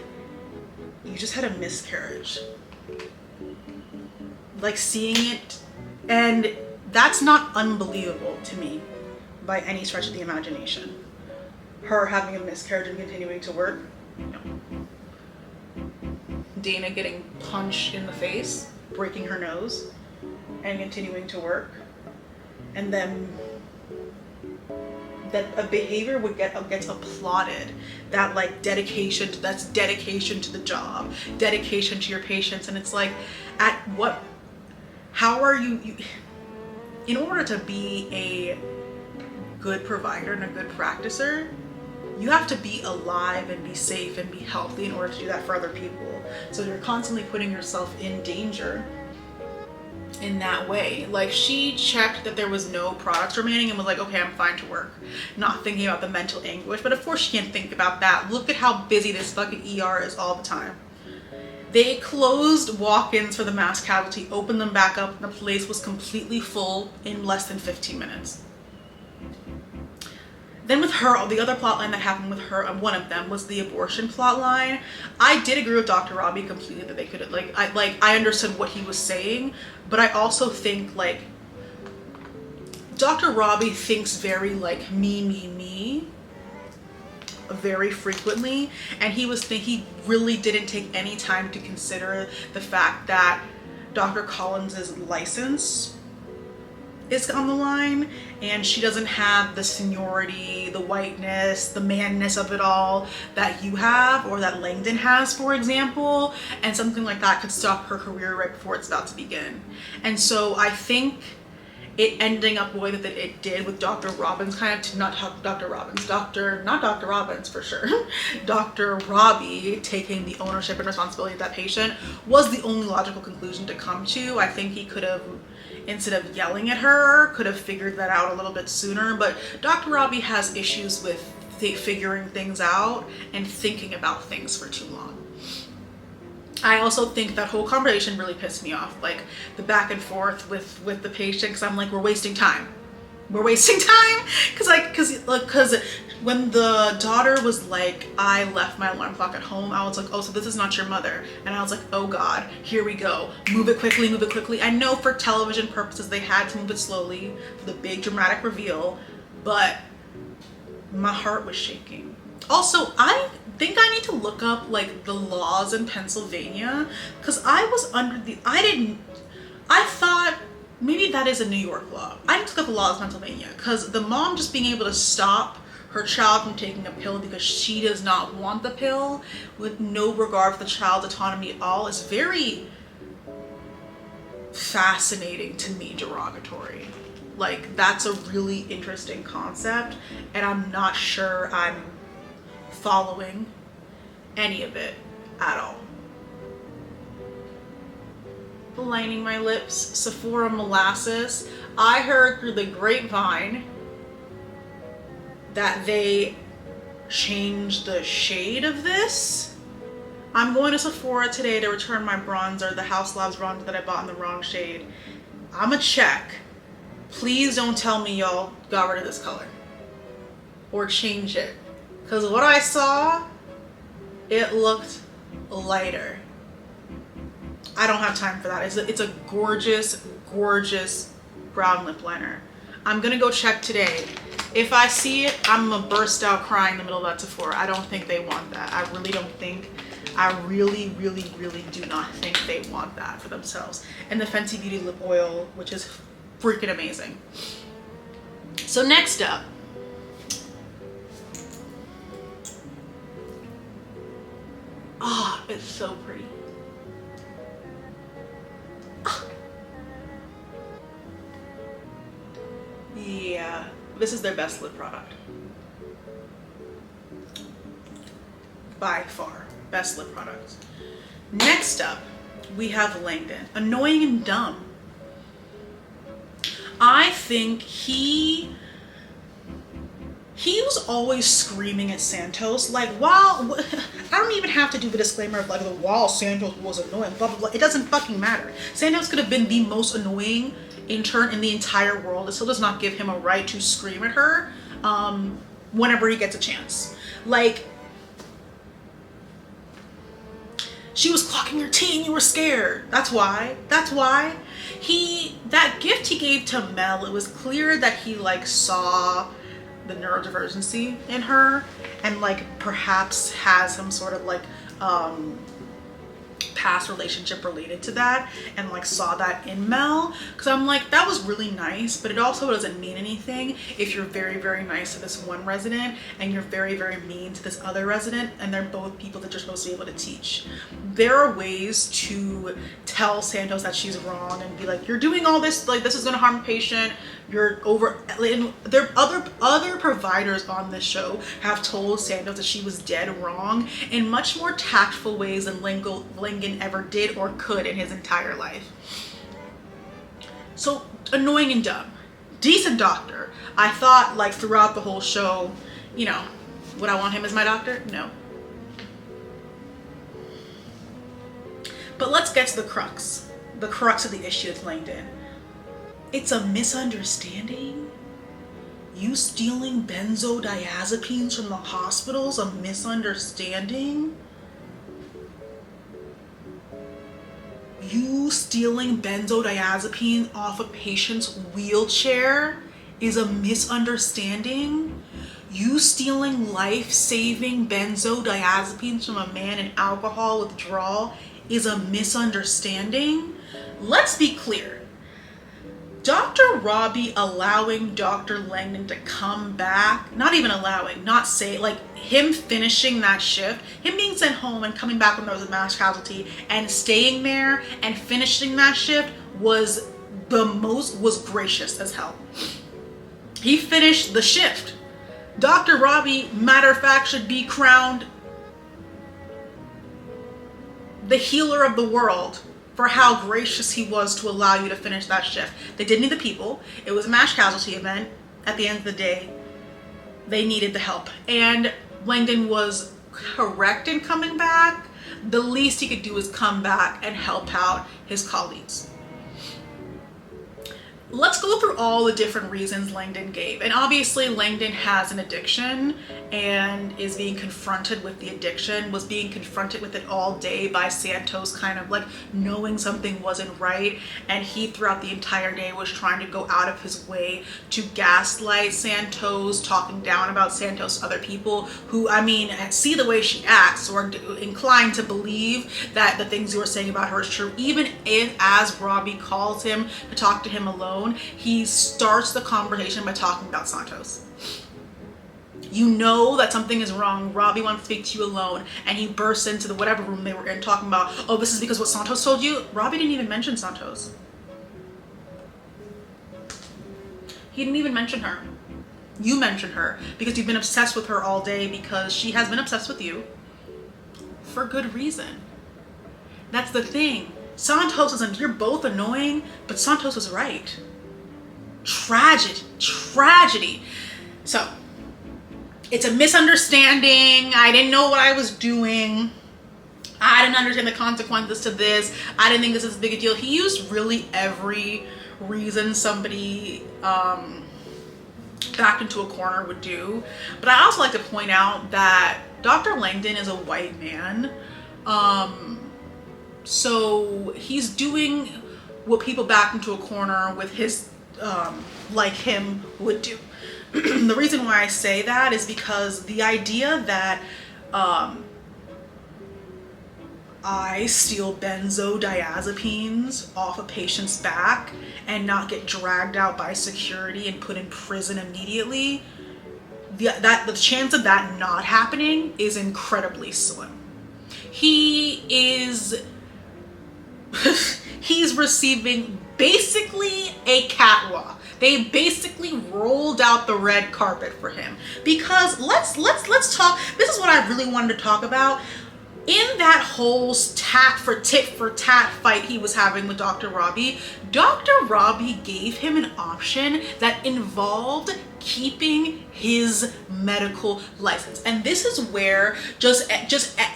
you just had a miscarriage. Like, seeing it, and that's not unbelievable to me by any stretch of the imagination. Her having a miscarriage and continuing to work, no. Dana getting punched in the face, breaking her nose, and continuing to work, and then that a behavior gets applauded, that like dedication to the job, dedication to your patients. And it's like, how are you in order to be a good provider and a good practicer, you have to be alive and be safe and be healthy in order to do that for other people. So you're constantly putting yourself in danger in that way. Like, she checked that there was no products remaining and was like, okay, I'm fine to work, not thinking about the mental anguish. But of course she can't think about that. Look at how busy this fucking ER is all the time. They closed walk-ins for the mass casualty, opened them back up, and the place was completely full in less than 15 minutes. Then with her, the other plot line that happened with her, one of them was the abortion plot line. I did agree with Dr. Robbie completely that they could, I understood what he was saying, but I also think, like, Dr. Robbie thinks very, like, me, very frequently, and he really didn't take any time to consider the fact that Dr. Collins's license is on the line, and she doesn't have the seniority, the whiteness, the manness of it all that you have, or that Langdon has, for example, and something like that could stop her career right before it's about to begin. And so I think it ending up the way that it did with Dr. Robbins, not Dr. Robbins for sure, Dr. Robbie taking the ownership and responsibility of that patient was the only logical conclusion to come to. I think he could have, instead of yelling at her, could have figured that out a little bit sooner. But Dr. Robbie has issues with figuring things out and thinking about things for too long. I also think that whole conversation really pissed me off, like the back and forth with the patient, because I'm like, we're wasting time. We're wasting time, because when the daughter was like, I left my alarm clock at home, I was like, oh, so this is not your mother. And I was like, oh God, here we go. Move it quickly, move it quickly. I know for television purposes they had to move it slowly for the big dramatic reveal, but my heart was shaking. Also, I think I need to look up like the laws in Pennsylvania, because I was under the, I thought maybe that is a New York law. I need to look up the laws in Pennsylvania, because the mom just being able to stop her child from taking a pill because she does not want the pill with no regard for the child's autonomy at all is very fascinating to me, derogatory. Like, that's a really interesting concept, and I'm not sure I'm following any of it at all. Lining my lips, Sephora molasses. I heard through the grapevine that they changed the shade of this. I'm going to Sephora today to return my bronzer, the House Labs bronzer that I bought in the wrong shade. I'ma check. Please don't tell me y'all got rid of this color or change it, because what I saw, it looked lighter. I don't have time for that. It's a gorgeous, gorgeous brown lip liner. I'm gonna go check today. If I see it, I'm gonna burst out crying in the middle of that Sephora. I don't think they want that. I really don't think, I really, really, really do not think they want that for themselves. And the Fenty Beauty lip oil, which is freaking amazing. So next up, it's so pretty. Yeah, this is their best lip product. By far, best lip product. Next up, we have Langdon. Annoying and dumb. I think he was always screaming at Santos, like, while, I don't even have to do the disclaimer of like, while Santos was annoying, blah, blah, blah. It doesn't fucking matter. Santos could have been the most annoying intern in the entire world. It still does not give him a right to scream at her whenever he gets a chance. Like, she was clocking her tea and you were scared. That's why. That gift he gave to Mel, it was clear that he like saw the neurodivergency in her and like perhaps has some sort of like past relationship related to that, and like saw that in Mel, because I'm like, that was really nice, but it also doesn't mean anything if you're very, very nice to this one resident and you're very, very mean to this other resident, and they're both people that you're supposed to be able to teach. There are ways to tell Santos that she's wrong and be like, you're doing all this, like this is going to harm the patient, you're over. And there other providers on this show have told Santos that she was dead wrong in much more tactful ways than Langdon ever did or could in his entire life. So annoying and dumb. Decent doctor. I thought like throughout the whole show, you know, would I want him as my doctor? No. But let's get to the crux of the issue with Langdon. It's a misunderstanding. You stealing benzodiazepines from the hospital's a misunderstanding. You stealing benzodiazepine off a patient's wheelchair is a misunderstanding. You stealing life-saving benzodiazepines from a man in alcohol withdrawal is a misunderstanding. Let's be clear. Dr. Robbie allowing Dr. Langdon to come back, not even allowing, not say, like him finishing that shift, him being sent home and coming back when there was a mass casualty and staying there and finishing that shift was gracious as hell. He finished the shift. Dr. Robbie, matter of fact, should be crowned the healer of the world for how gracious he was to allow you to finish that shift. They didn't need the people. It was a mass casualty event. At the end of the day, they needed the help. And Langdon was correct in coming back. The least he could do is come back and help out his colleagues. let's go through all the different reasons Langdon gave. And obviously Langdon has an addiction and is being confronted with the addiction, was being confronted with it all day by Santos kind of like knowing something wasn't right. And he throughout the entire day was trying to go out of his way to gaslight Santos, talking down about Santos to other people who, I mean, see the way she acts or inclined to believe that the things you were saying about her is true. Even if, as Robbie calls him to talk to him alone, he starts the conversation by talking about Santos. You know that something is wrong. Robbie wants to speak to you alone, and he bursts into the whatever room they were in talking about, oh, this is because what Santos told you. Robbie didn't even mention Santos. He didn't even mention her. You mentioned her because you've been obsessed with her all day, because she has been obsessed with you for good reason. That's the thing. Santos isn't, you're both annoying, but Santos is right. Tragedy. So it's a misunderstanding. I didn't know what I was doing. I didn't understand the consequences to this. I didn't think this is a big a deal. He used really every reason somebody backed into a corner would do. But I also like to point out that Dr. Langdon is a white man. So he's doing what people backed into a corner with his like him would do. The reason why I say that is because the idea that I steal benzodiazepines off a patient's back and not get dragged out by security and put in prison immediately, the chance of that not happening is incredibly slim. He's receiving basically a catwalk. They basically rolled out the red carpet for him, because let's talk. This is what I really wanted to talk about. In that whole tit for tat fight he was having with Dr. Robbie gave him an option that involved keeping his medical license. And this is where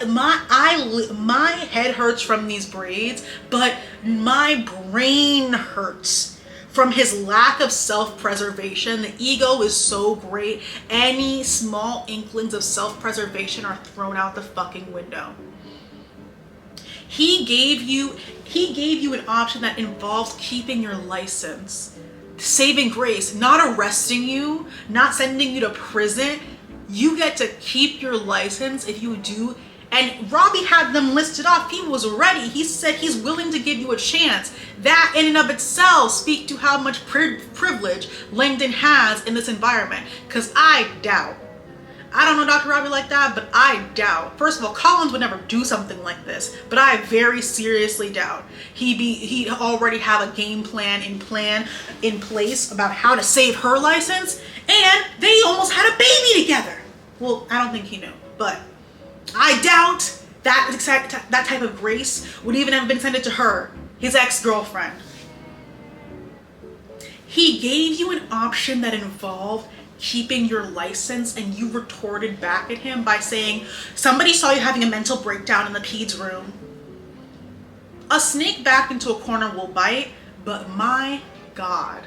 my head hurts from these braids, but my brain hurts from his lack of self-preservation. The ego is so great. Any small inklings of self-preservation are thrown out the fucking window. He gave you an option that involved keeping your license. Saving grace, not arresting you, not sending you to prison. You get to keep your license if you do. And Robbie had them listed off. He was ready. He said he's willing to give you a chance. That in and of itself speaks to how much privilege Langdon has in this environment. Because I doubt. I don't know Dr. Robbie like that, but I doubt. First of all, Collins would never do something like this, but I very seriously doubt he'd already have a game plan in place about how to save her license, and they almost had a baby together. Well, I don't think he knew, but I doubt that type of grace would even have been extended to her, his ex-girlfriend. He gave you an option that involved keeping your license, and you retorted back at him by saying, somebody saw you having a mental breakdown in the peds room. A snake backed into a corner will bite, but my God.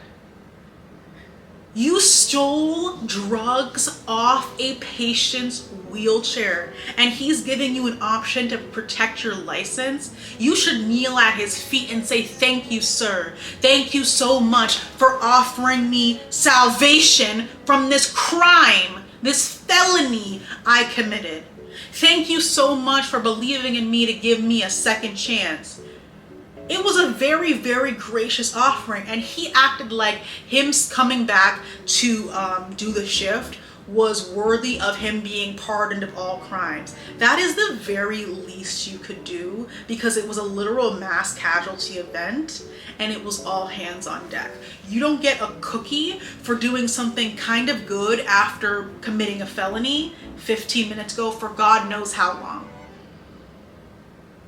You stole drugs off a patient's wheelchair, and he's giving you an option to protect your license. You should kneel at his feet and say, thank you, sir. Thank you so much for offering me salvation from this crime, this felony I committed. Thank you so much for believing in me to give me a second chance. It was a very, very gracious offering, and he acted like him coming back to do the shift was worthy of him being pardoned of all crimes. That is the very least you could do, because it was a literal mass casualty event and it was all hands on deck. You don't get a cookie for doing something kind of good after committing a felony 15 minutes ago for God knows how long.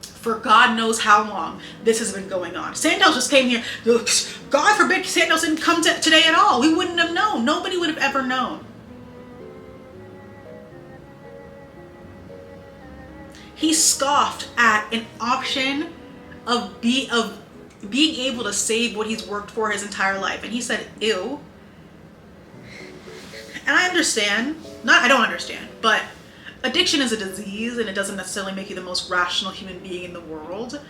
For God knows how long this has been going on. Santos just came here. God forbid Santos didn't come today at all. We wouldn't have known. Nobody would have ever known. He scoffed at an option of being able to save what he's worked for his entire life. And he said, ew. And I understand, I don't understand, but addiction is a disease and it doesn't necessarily make you the most rational human being in the world.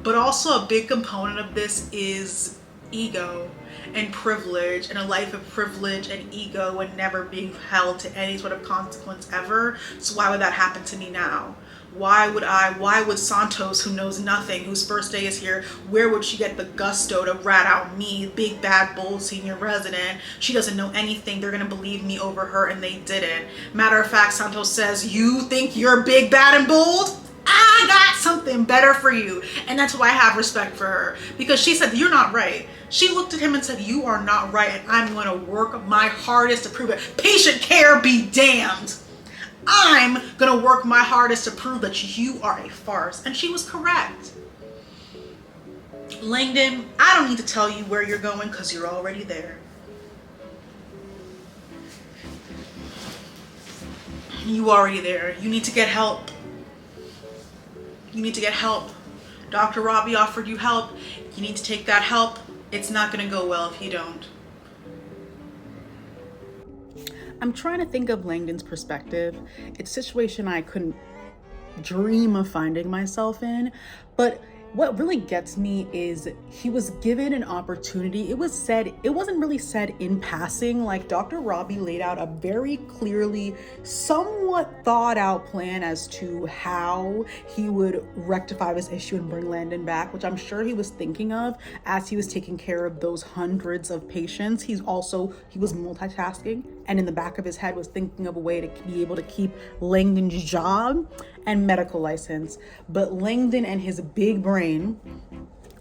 But also a big component of this is ego and privilege, and a life of privilege and ego and never being held to any sort of consequence ever. So why would that happen to me now? Why would Santos, who knows nothing, whose first day is here, where would she get the gusto to rat out me, big bad bold senior resident? She doesn't know anything. They're gonna believe me over her, and they didn't. Matter of fact, Santos says, you think you're big, bad, and bold? I got something better for you. And that's why I have respect for her, because she said, you're not right. She looked at him and said, you are not right, and I'm gonna work my hardest to prove it. Patient care be damned. I'm gonna work my hardest to prove that you are a farce. And she was correct. Langdon, I don't need to tell you where you're going because you're already there. You already there. You need to get help. You need to get help. Dr. Robbie offered you help. You need to take that help. It's not gonna go well if you don't. I'm trying to think of Langdon's perspective. It's a situation I couldn't dream of finding myself in, but what really gets me is he was given an opportunity. It wasn't really said in passing. Like, Dr. Robbie laid out a very clearly, somewhat thought out plan as to how he would rectify this issue and bring Langdon back, which I'm sure he was thinking of as he was taking care of those hundreds of patients. He was multitasking, and in the back of his head was thinking of a way to be able to keep Langdon's job and medical license. But Langdon and his big brain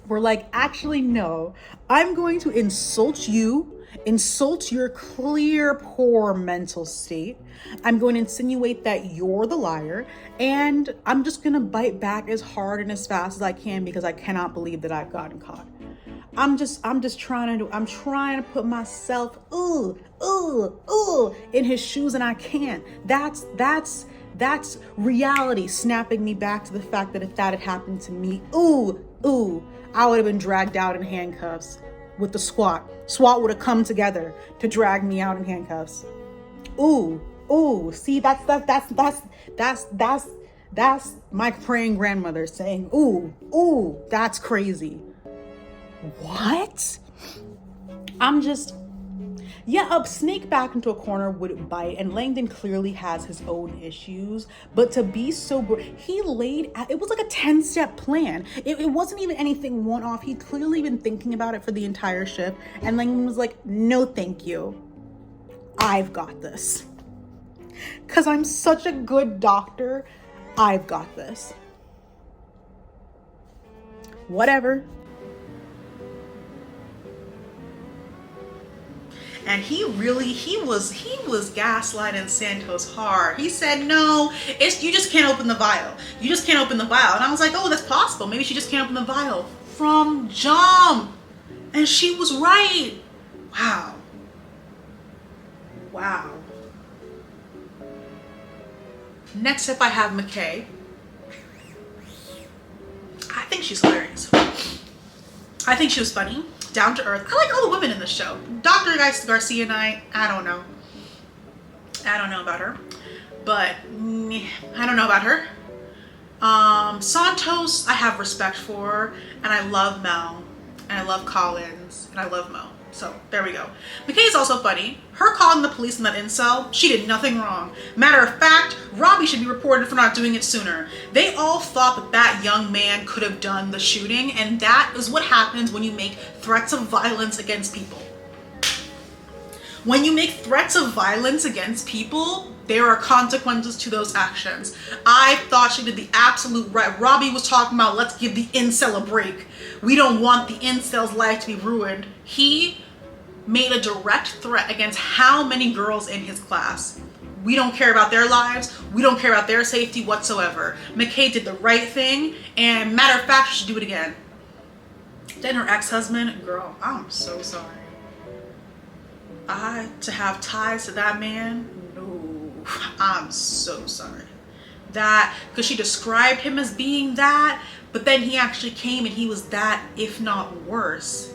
were like, actually, no, I'm going to insult your clear, poor mental state. I'm going to insinuate that you're the liar, and I'm just going to bite back as hard and as fast as I can because I cannot believe that I've gotten caught. I'm trying to put myself, in his shoes, and I can't. That's reality snapping me back to the fact that if that had happened to me, I would have been dragged out in handcuffs with the SWAT. SWAT would have come together to drag me out in handcuffs. See, that's my praying grandmother saying, that's crazy. What? A snake back into a corner would bite, and Langdon clearly has his own issues, but to be so he laid out, it was like a 10-step plan. It wasn't even anything one-off. He'd clearly been thinking about it for the entire shift, and Langdon was like, no thank you, I've got this, because I'm such a good doctor. I've got this. Whatever. And he was gaslighting Santos hard. He said, no, you just can't open the vial. You just can't open the vial. And I was like, oh, that's possible. Maybe she just can't open the vial from jump. And she was right. Wow. Next up, I have McKay. I think she's hilarious. I think she was funny. Down to earth. I like all the women in the show. Dr. Garcia and I don't know about her, but I don't know about her. Santos, I have respect for, and I love Mel, and I love Collins, and I love Mo. So there we go. McKay's also funny. Her calling the police in that incel, she did nothing wrong. Matter of fact, Robbie should be reported for not doing it sooner. They all thought that young man could have done the shooting, and that is what happens when you make threats of violence against people. When you make threats of violence against people, there are consequences to those actions. I thought she did the absolute right. Robbie was talking about, let's give the incel a break. We don't want the incel's life to be ruined. He made a direct threat against how many girls in his class. We don't care about their lives. We don't care about their safety whatsoever. McKay did the right thing, and matter of fact, she should do it again. Then her ex-husband, girl, I'm so sorry. To have ties to that man, no, I'm so sorry. That, because she described him as being that, But then he actually came and he was that, if not worse.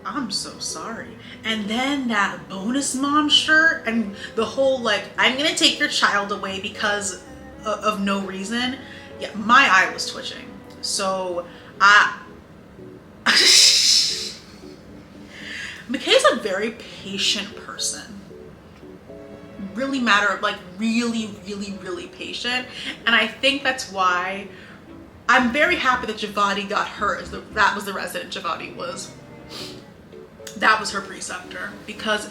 I'm so sorry. And then that bonus mom shirt and the whole like, I'm gonna take your child away because of no reason. Yeah, my eye was twitching. So McKay's a very patient person. Really really patient. And I think that's why I'm very happy that Javati got her as that was the resident Javati was. That was her preceptor, because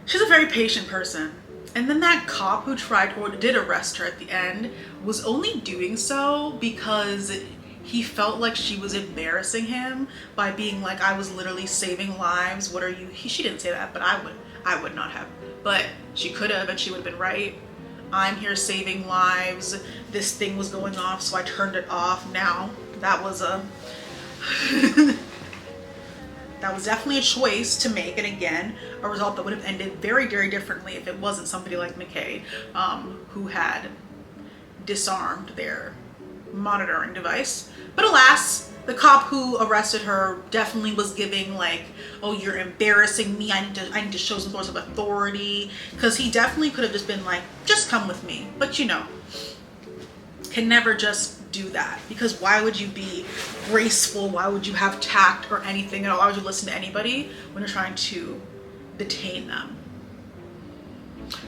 she's a very patient person. And then that cop who tried or did arrest her at the end was only doing so because he felt like she was embarrassing him by being like, I was literally saving lives. What are you? She didn't say that, but I would not have. But she could have, and she would have been right. I'm here saving lives. This thing was going off, so I turned it off. Now that was a that was definitely a choice to make, and again, a result that would have ended very, very differently if it wasn't somebody like McKay, who had disarmed their monitoring device. But alas, the cop who arrested her definitely was giving like, oh, you're embarrassing me, I need to show some sort of authority, because he definitely could have just been like, just come with me. But you know, can never just do that, because why would you be graceful? Why would you have tact or anything at all? Why would you listen to anybody when you're trying to detain them?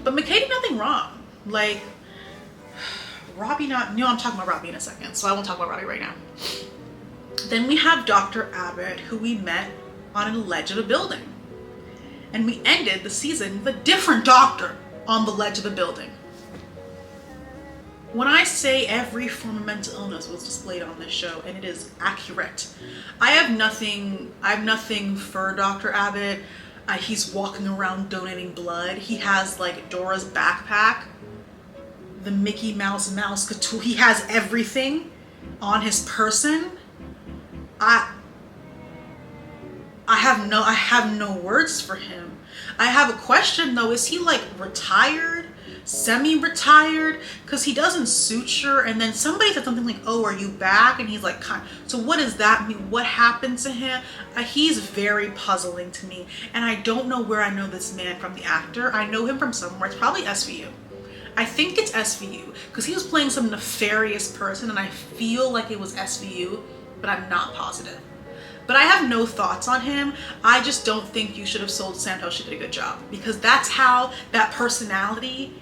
But McKay did nothing wrong. Like, Robbie I'm talking about Robbie in a second, so I won't talk about Robbie right now. Then we have Dr. Abbott, who we met on a ledge of a building. And we ended the season with a different doctor on the ledge of a building. When I say every form of mental illness was displayed on this show, and it is accurate, I have nothing for Dr. Abbott. He's walking around donating blood. He has like Dora's backpack, the Mickey Mouse couture. He has everything on his person. I have no words for him. I have a question though. Is he like retired? Semi-retired? Because he doesn't suture, and then somebody said something like, oh, are you back? And he's like, so what does that mean? What happened to him? He's very puzzling to me, and I don't know where I know this man from, the actor. I know him from somewhere. It's probably SVU. I think it's SVU, because he was playing some nefarious person, and I feel like it was SVU, but I'm not positive. But I have no thoughts on him. I just don't think you should have sold Santos. She did a good job, because that's how that personality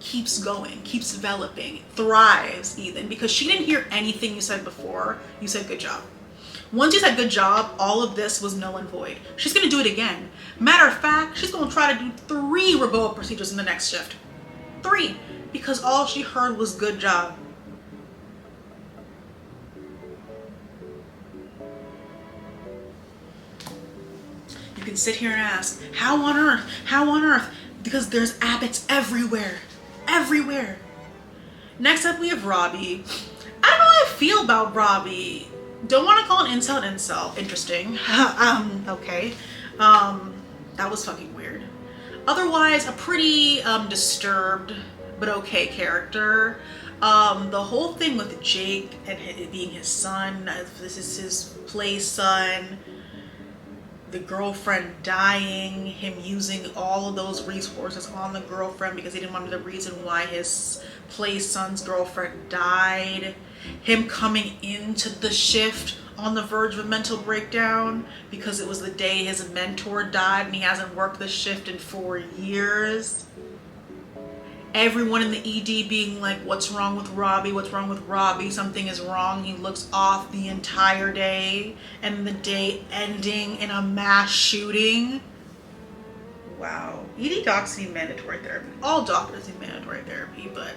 keeps going, keeps developing, thrives even, because she didn't hear anything you said before. You said good job. Once you said good job, all of this was null and void. She's gonna do it again. Matter of fact, she's gonna try to do 3 robotic procedures in the next shift. 3, because all she heard was good job. You can sit here and ask, how on earth? How on earth? Because there's Abbotts everywhere. Everywhere. Next up we have Robbie. I don't know how I feel about Robbie. Don't want to call an incel. Interesting. Okay. That was fucking weird. Otherwise, a pretty disturbed but okay character. The whole thing with Jake and it being his son, this is his play son, the girlfriend dying, him using all of those resources on the girlfriend because he didn't want to know the reason why his play son's girlfriend died, him coming into the shift on the verge of a mental breakdown because it was the day his mentor died and he hasn't worked the shift in 4 years. Everyone in the ED being like, what's wrong with Robbie? What's wrong with Robbie? Something is wrong. He looks off the entire day, and the day ending in a mass shooting. Wow. ED docs need mandatory therapy. All doctors need mandatory therapy, but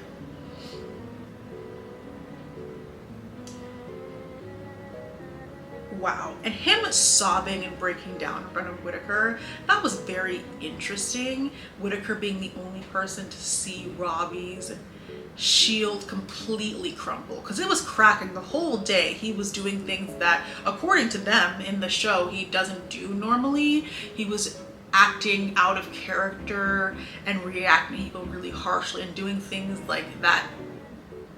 wow. And him sobbing and breaking down in front of Whitaker, that was very interesting. Whitaker being the only person to see Robbie's shield completely crumble, because it was cracking the whole day. He was doing things that, according to them in the show, he doesn't do normally. He was acting out of character and reacting to people really harshly and doing things like that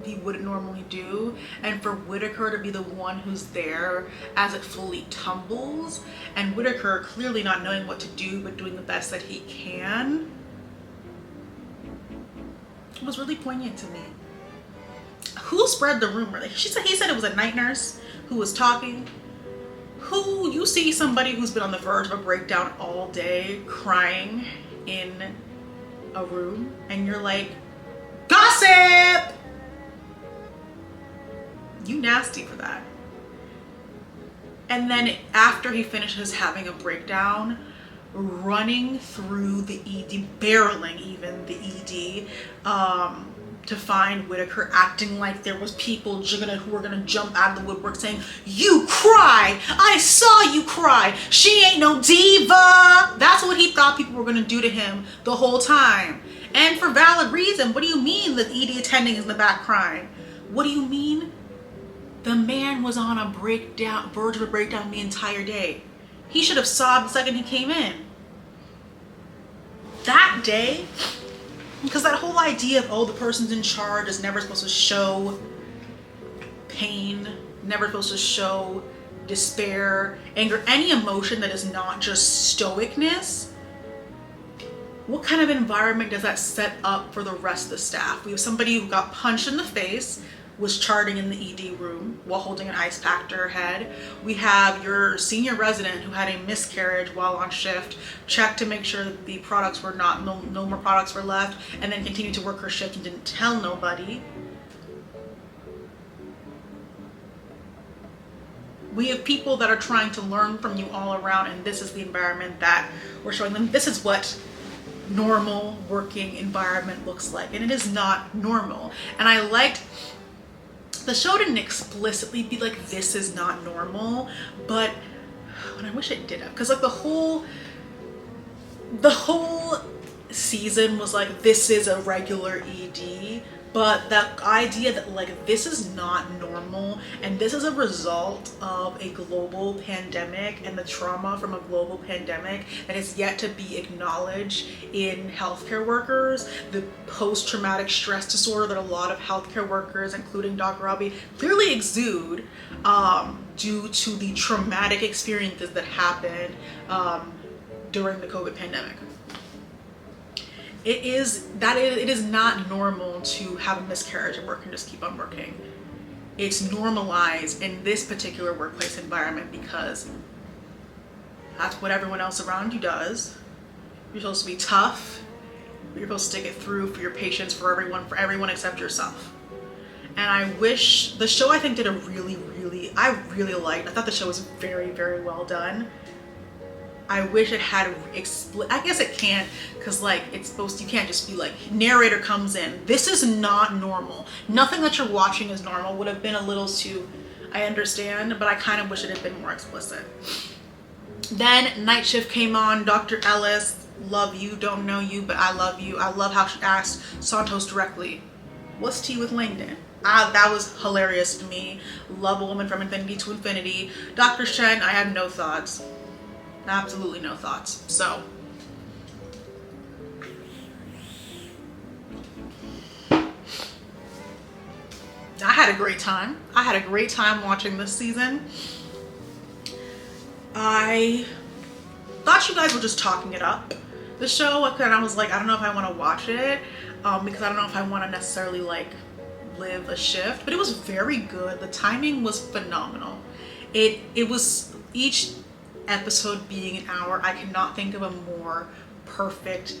he wouldn't normally do, and for Whitaker to be the one who's there as it fully tumbles, and Whitaker clearly not knowing what to do but doing the best that he can, was really poignant to me. Who spread the rumor? He said it was a night nurse who was talking. Who, you see somebody who's been on the verge of a breakdown all day crying in a room and you're like, gossip! You nasty for that. And then after he finishes having a breakdown, running through the ED, barreling even the ED, to find Whitaker, acting like there was people who were gonna jump out of the woodwork saying, you cry, I saw you cry, she ain't no diva. That's what he thought people were gonna do to him the whole time. And for valid reason. What do you mean the ED attending is in the back crying? What do you mean? The man was on a breakdown, verge of a breakdown the entire day. He should have sobbed the second he came in. That day, because that whole idea of, oh, the person's in charge is never supposed to show pain, never supposed to show despair, anger, any emotion that is not just stoicness. What kind of environment does that set up for the rest of the staff? We have somebody who got punched in the face, was charting in the ED room while holding an ice pack to her head. We have your senior resident who had a miscarriage while on shift, checked to make sure that the products were no more products were left, and then continued to work her shift and didn't tell nobody. We have people that are trying to learn from you all around, and this is the environment that we're showing them. This is what normal working environment looks like, and it is not normal. And I liked the show didn't explicitly be like, this is not normal, but and I wish it did have, because like the whole season was like, this is a regular ED, but that idea that like this is not normal and this is a result of a global pandemic and the trauma from a global pandemic that is yet to be acknowledged in healthcare workers, the post-traumatic stress disorder that a lot of healthcare workers, including Dr. Robbie, clearly exude due to the traumatic experiences that happened during the COVID pandemic. It is not normal to have a miscarriage and work and just keep on working. It's normalized in this particular workplace environment because that's what everyone else around you does. You're supposed to be tough. You're supposed to stick it through for your patients, for everyone except yourself. And I wish the show, I think, did a I really liked. I thought the show was very, very well done. I wish it had I guess it can't, because like it's supposed to, you can't just be like, narrator comes in, this is not normal. Nothing that you're watching is normal would have been a little too, I understand, but I kind of wish it had been more explicit. Then night shift came on. Dr. Ellis, love you, don't know you, but I love you. I love how she asked Santos directly, what's tea with Langdon? That was hilarious to me. Love a woman from infinity to infinity. Dr. Shen, I have no thoughts. Absolutely no thoughts. So I had a great time. I had a great time watching this season. I thought you guys were just talking it up, the show, and I was like, I don't know if I want to watch it because I don't know if I want to necessarily like live a shift, but it was very good. The timing was phenomenal. It was, each episode being an hour, I cannot think of a more perfect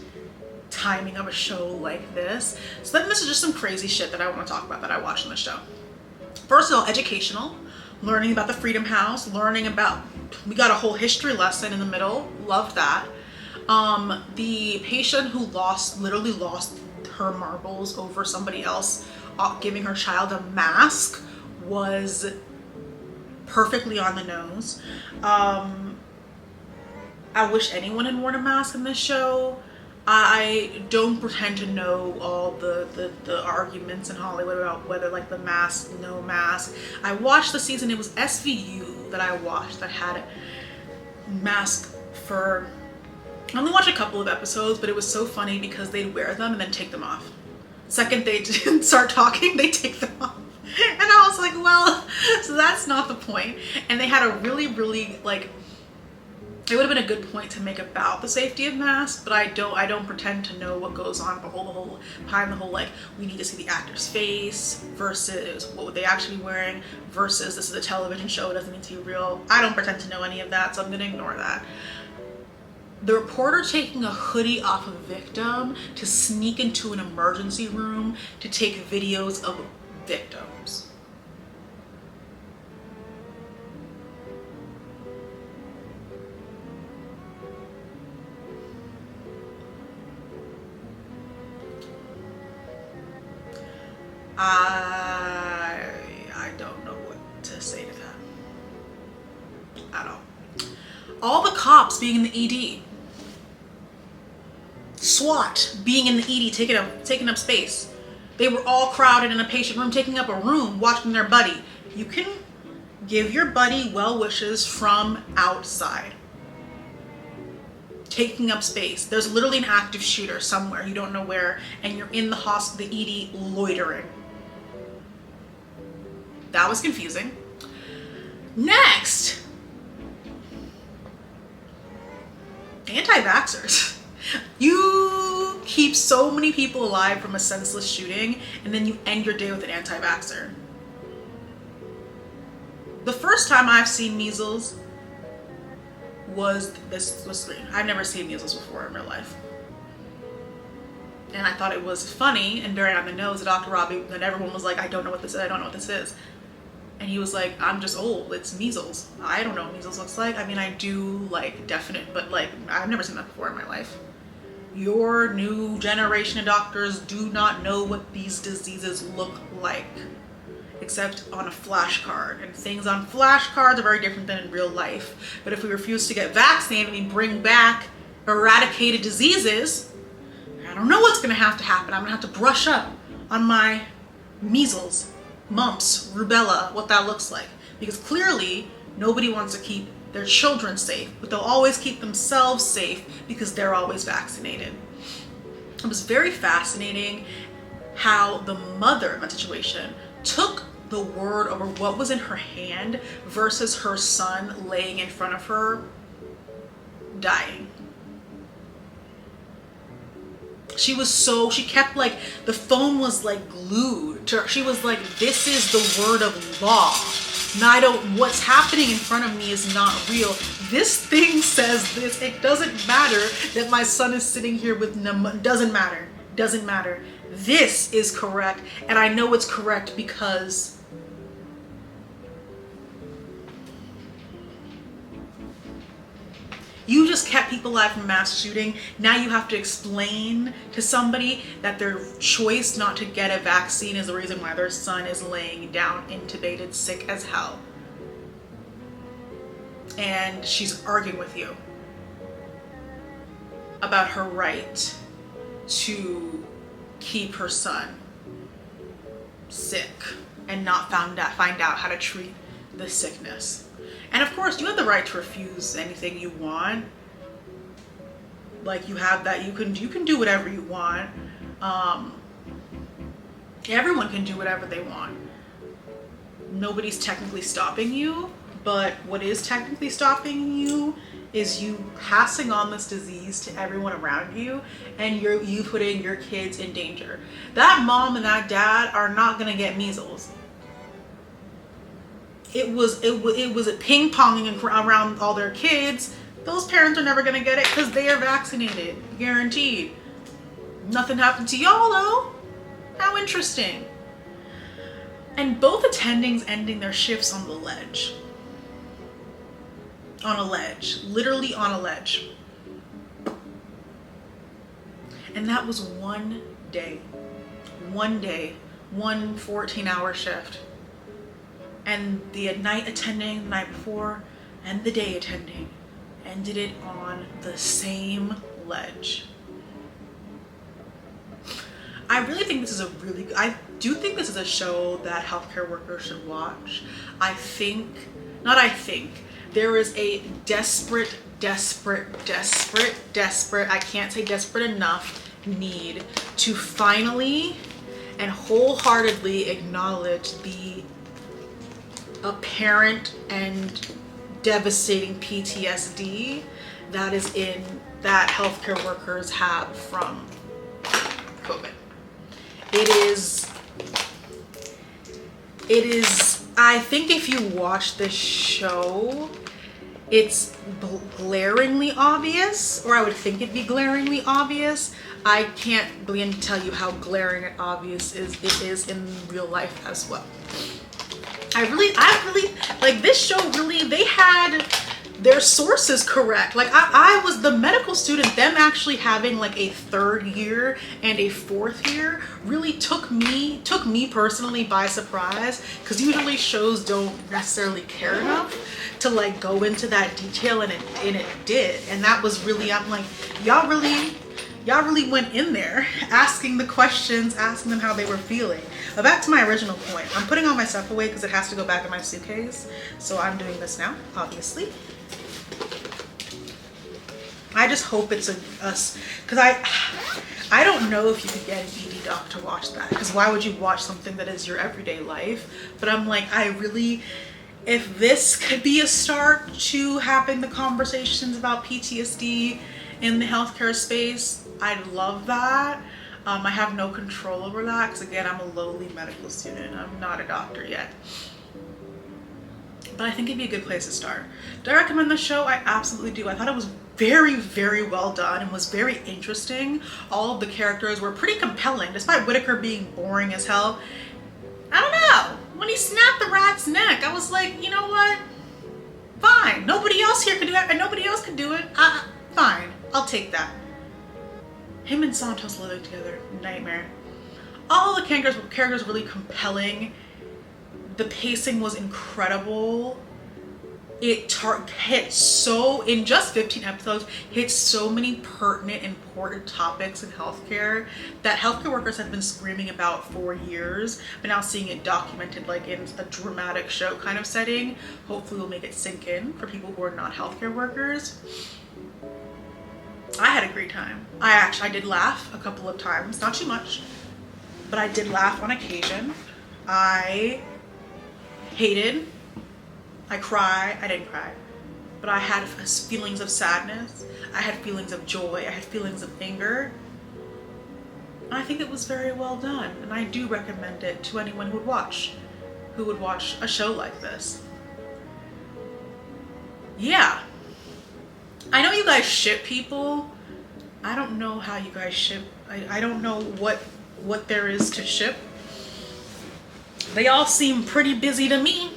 timing of a show like this. So then this is just some crazy shit that I want to talk about that I watched on the show. First of all, educational, learning about the Freedom House, learning about, we got a whole history lesson in the middle, loved that. The patient who literally lost her marbles over somebody else giving her child a mask was perfectly on the nose. I wish anyone had worn a mask in this show. I don't pretend to know all the arguments in Hollywood about whether like the mask, no mask. I watched the season, it was SVU that I watched that had mask for, I only watched a couple of episodes, but it was so funny because they'd wear them and then take them off. Second they start talking, they take them off. And I was like, well, so that's not the point. And they had a really, like, it would have been a good point to make about the safety of masks, but I don't pretend to know what goes on behind the whole, like, we need to see the actor's face versus what would they actually be wearing versus this is a television show, it doesn't need to be real. I don't pretend to know any of that, so I'm gonna ignore that. The reporter taking a hoodie off a victim to sneak into an emergency room to take videos of victims. I don't know what to say to that at all. All the cops being in the ED. SWAT being in the ED, taking up space. They were all crowded in a patient room, taking up a room, watching their buddy. You can give your buddy well wishes from outside. Taking up space. There's literally an active shooter somewhere, you don't know where, and you're in the hospital, the ED, loitering. That was confusing. Next, anti-vaxxers. You keep so many people alive from a senseless shooting, and then you end your day with an anti-vaxxer. The first time I've seen measles was I've never seen measles before in real life. And I thought it was funny and very on the nose that Dr. Robbie, that everyone was like, I don't know what this is, I don't know what this is. And he was like, I'm just old, it's measles. I don't know what measles looks like. I mean, I do like definite, but like, I've never seen that before in my life. Your new generation of doctors do not know what these diseases look like, except on a flashcard. And things on flashcards are very different than in real life. But if we refuse to get vaccinated and we bring back eradicated diseases, I don't know what's gonna have to happen. I'm gonna have to brush up on my measles, mumps, rubella, what that looks like. Because clearly nobody wants to keep their children safe, but they'll always keep themselves safe because they're always vaccinated. It was very fascinating how the mother in that situation took the word over what was in her hand versus her son laying in front of her dying. She kept like, the phone was like glued to her. She was like, this is the word of law. Now what's happening in front of me is not real. This thing says this. It doesn't matter that my son is sitting here with doesn't matter. This is correct. And I know it's correct because you just kept people alive from mass shooting. Now you have to explain to somebody that their choice not to get a vaccine is the reason why their son is laying down intubated, sick as hell. And she's arguing with you about her right to keep her son sick and not find out how to treat the sickness. And of course, you have the right to refuse anything you want. Like, you have that, you can do whatever you want. Everyone can do whatever they want. Nobody's technically stopping you, but what is technically stopping you is you passing on this disease to everyone around you, and you putting your kids in danger. That mom and that dad are not gonna get measles. It was a ping-ponging around all their kids. Those parents are never gonna get it because they are vaccinated, guaranteed. Nothing happened to y'all though. How interesting. And both attendings ending their shifts on the ledge. On a ledge, literally on a ledge. And that was one day, one 14-hour shift. And the night attending the night before and the day attending ended it on the same ledge. I really think this is I do think this is a show that healthcare workers should watch. There is a desperate, I can't say desperate enough, need to finally and wholeheartedly acknowledge the apparent and devastating PTSD that healthcare workers have from COVID. It is, I think if you watch this show, it's glaringly obvious, or I would think it'd be glaringly obvious. I can't begin to tell you how glaring and obvious it is in real life as well. I really, like, this show really, they had their sources correct. Like, I was the medical student, them actually having like a 3rd year and a 4th year really took me personally by surprise, because usually shows don't necessarily care enough to like go into that detail, and it did. And that was really, I'm like, y'all really went in there asking the questions, asking them how they were feeling. But back to my original point, I'm putting all my stuff away because it has to go back in my suitcase. So I'm doing this now, obviously. I just hope it's us, because I don't know if you could get an ED doc to watch that, because why would you watch something that is your everyday life? But I'm like, if this could be a start to having the conversations about PTSD in the healthcare space, I'd love that. I have no control over that, because again, I'm a lowly medical student. I'm not a doctor yet. But I think it'd be a good place to start. Do I recommend the show? I absolutely do. I thought it was very, very well done and was very interesting. All of the characters were pretty compelling, despite Whitaker being boring as hell. I don't know. When he snapped the rat's neck, I was like, you know what? Fine. Nobody else here can do that, and nobody else can do it. Fine. I'll take that. Him and Santos living together, nightmare. All the characters really compelling. The pacing was incredible. It hit so, in just 15 episodes, hit so many pertinent, important topics in healthcare that healthcare workers have been screaming about for years, but now seeing it documented like in a dramatic show kind of setting, hopefully will make it sink in for people who are not healthcare workers. I had a great time. I did laugh a couple of times, not too much, but I did laugh on occasion. I hated, I didn't cry, but I had feelings of sadness, I had feelings of joy, I had feelings of anger. And I think it was very well done, and I do recommend it to anyone who would watch a show like this. Yeah. I know you guys ship people. I don't know how you guys ship. I don't know what there is to ship. They all seem pretty busy to me.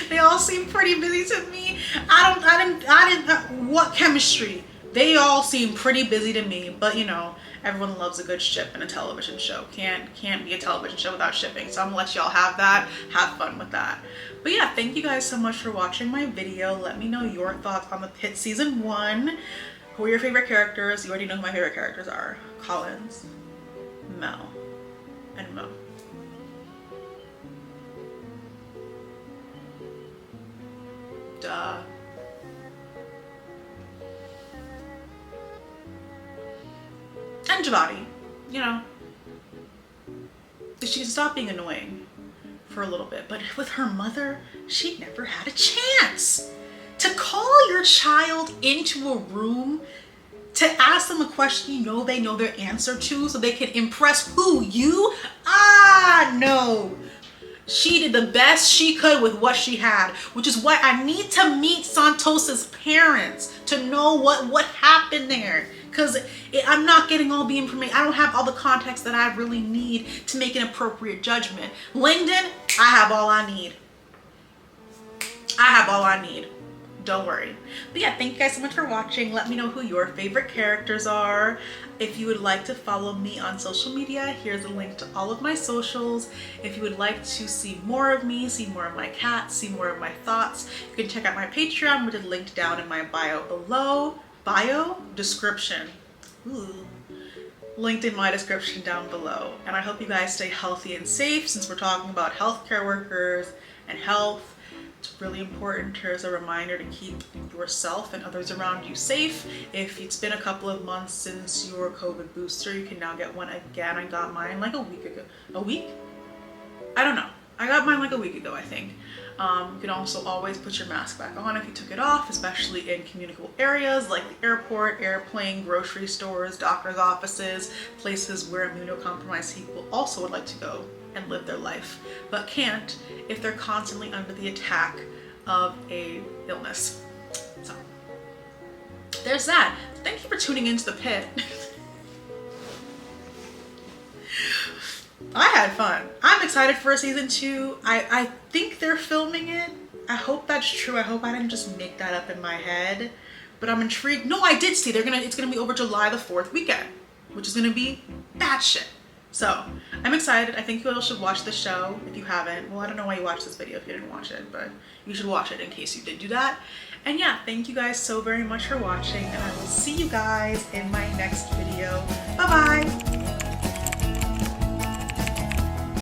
They all seem pretty busy to me. I didn't, what chemistry? They all seem pretty busy to me, but you know, everyone loves a good ship in a television show. Can't be a television show without shipping. So I'm gonna let y'all have that. Have fun with that. But yeah, thank you guys so much for watching my video. Let me know your thoughts on the Pitt season 1. Who are your favorite characters? You already know who my favorite characters are. Collins, Mel, and Mo. Duh. And Javati, you know, she can stop being annoying for a little bit, but with her mother, she never had a chance. To call your child into a room to ask them a question you know they know their answer to so they can impress who? You? No. She did the best she could with what she had, which is why I need to meet Santos's parents to know what happened there. Because I'm not getting all the information. I don't have all the context that I really need to make an appropriate judgment. Langdon, I have all I need. I have all I need. Don't worry. But yeah, thank you guys so much for watching. Let me know who your favorite characters are. If you would like to follow me on social media, here's a link to all of my socials. If you would like to see more of me, see more of my cats, see more of my thoughts, you can check out my Patreon, which is linked down in my bio below. Description. Ooh. Linked in my description down below. And I hope you guys stay healthy and safe, since we're talking about healthcare workers and health. It's really important as a reminder to keep yourself and others around you safe. If it's been a couple of months since your COVID booster, you can now get one again. I got mine like a week ago. A week? I don't know. I got mine like a week ago, I think. You can also always put your mask back on if you took it off, especially in communicable areas like the airport, airplane, grocery stores, doctor's offices, places where immunocompromised people also would like to go and live their life, but can't if they're constantly under the attack of a illness. So there's that. Thank you for tuning into the pit. I had fun. I'm excited for season 2. I think they're filming it. I hope that's true. I hope I didn't just make that up in my head, but I'm intrigued. No, I did see it's gonna be over July the 4th weekend, which is gonna be batshit. So I'm excited. I think you all should watch the show if you haven't. Well, I don't know why you watched this video if you didn't watch it, but you should watch it in case you did do that. And yeah, thank you guys so very much for watching, and I will see you guys in my next video. Bye bye.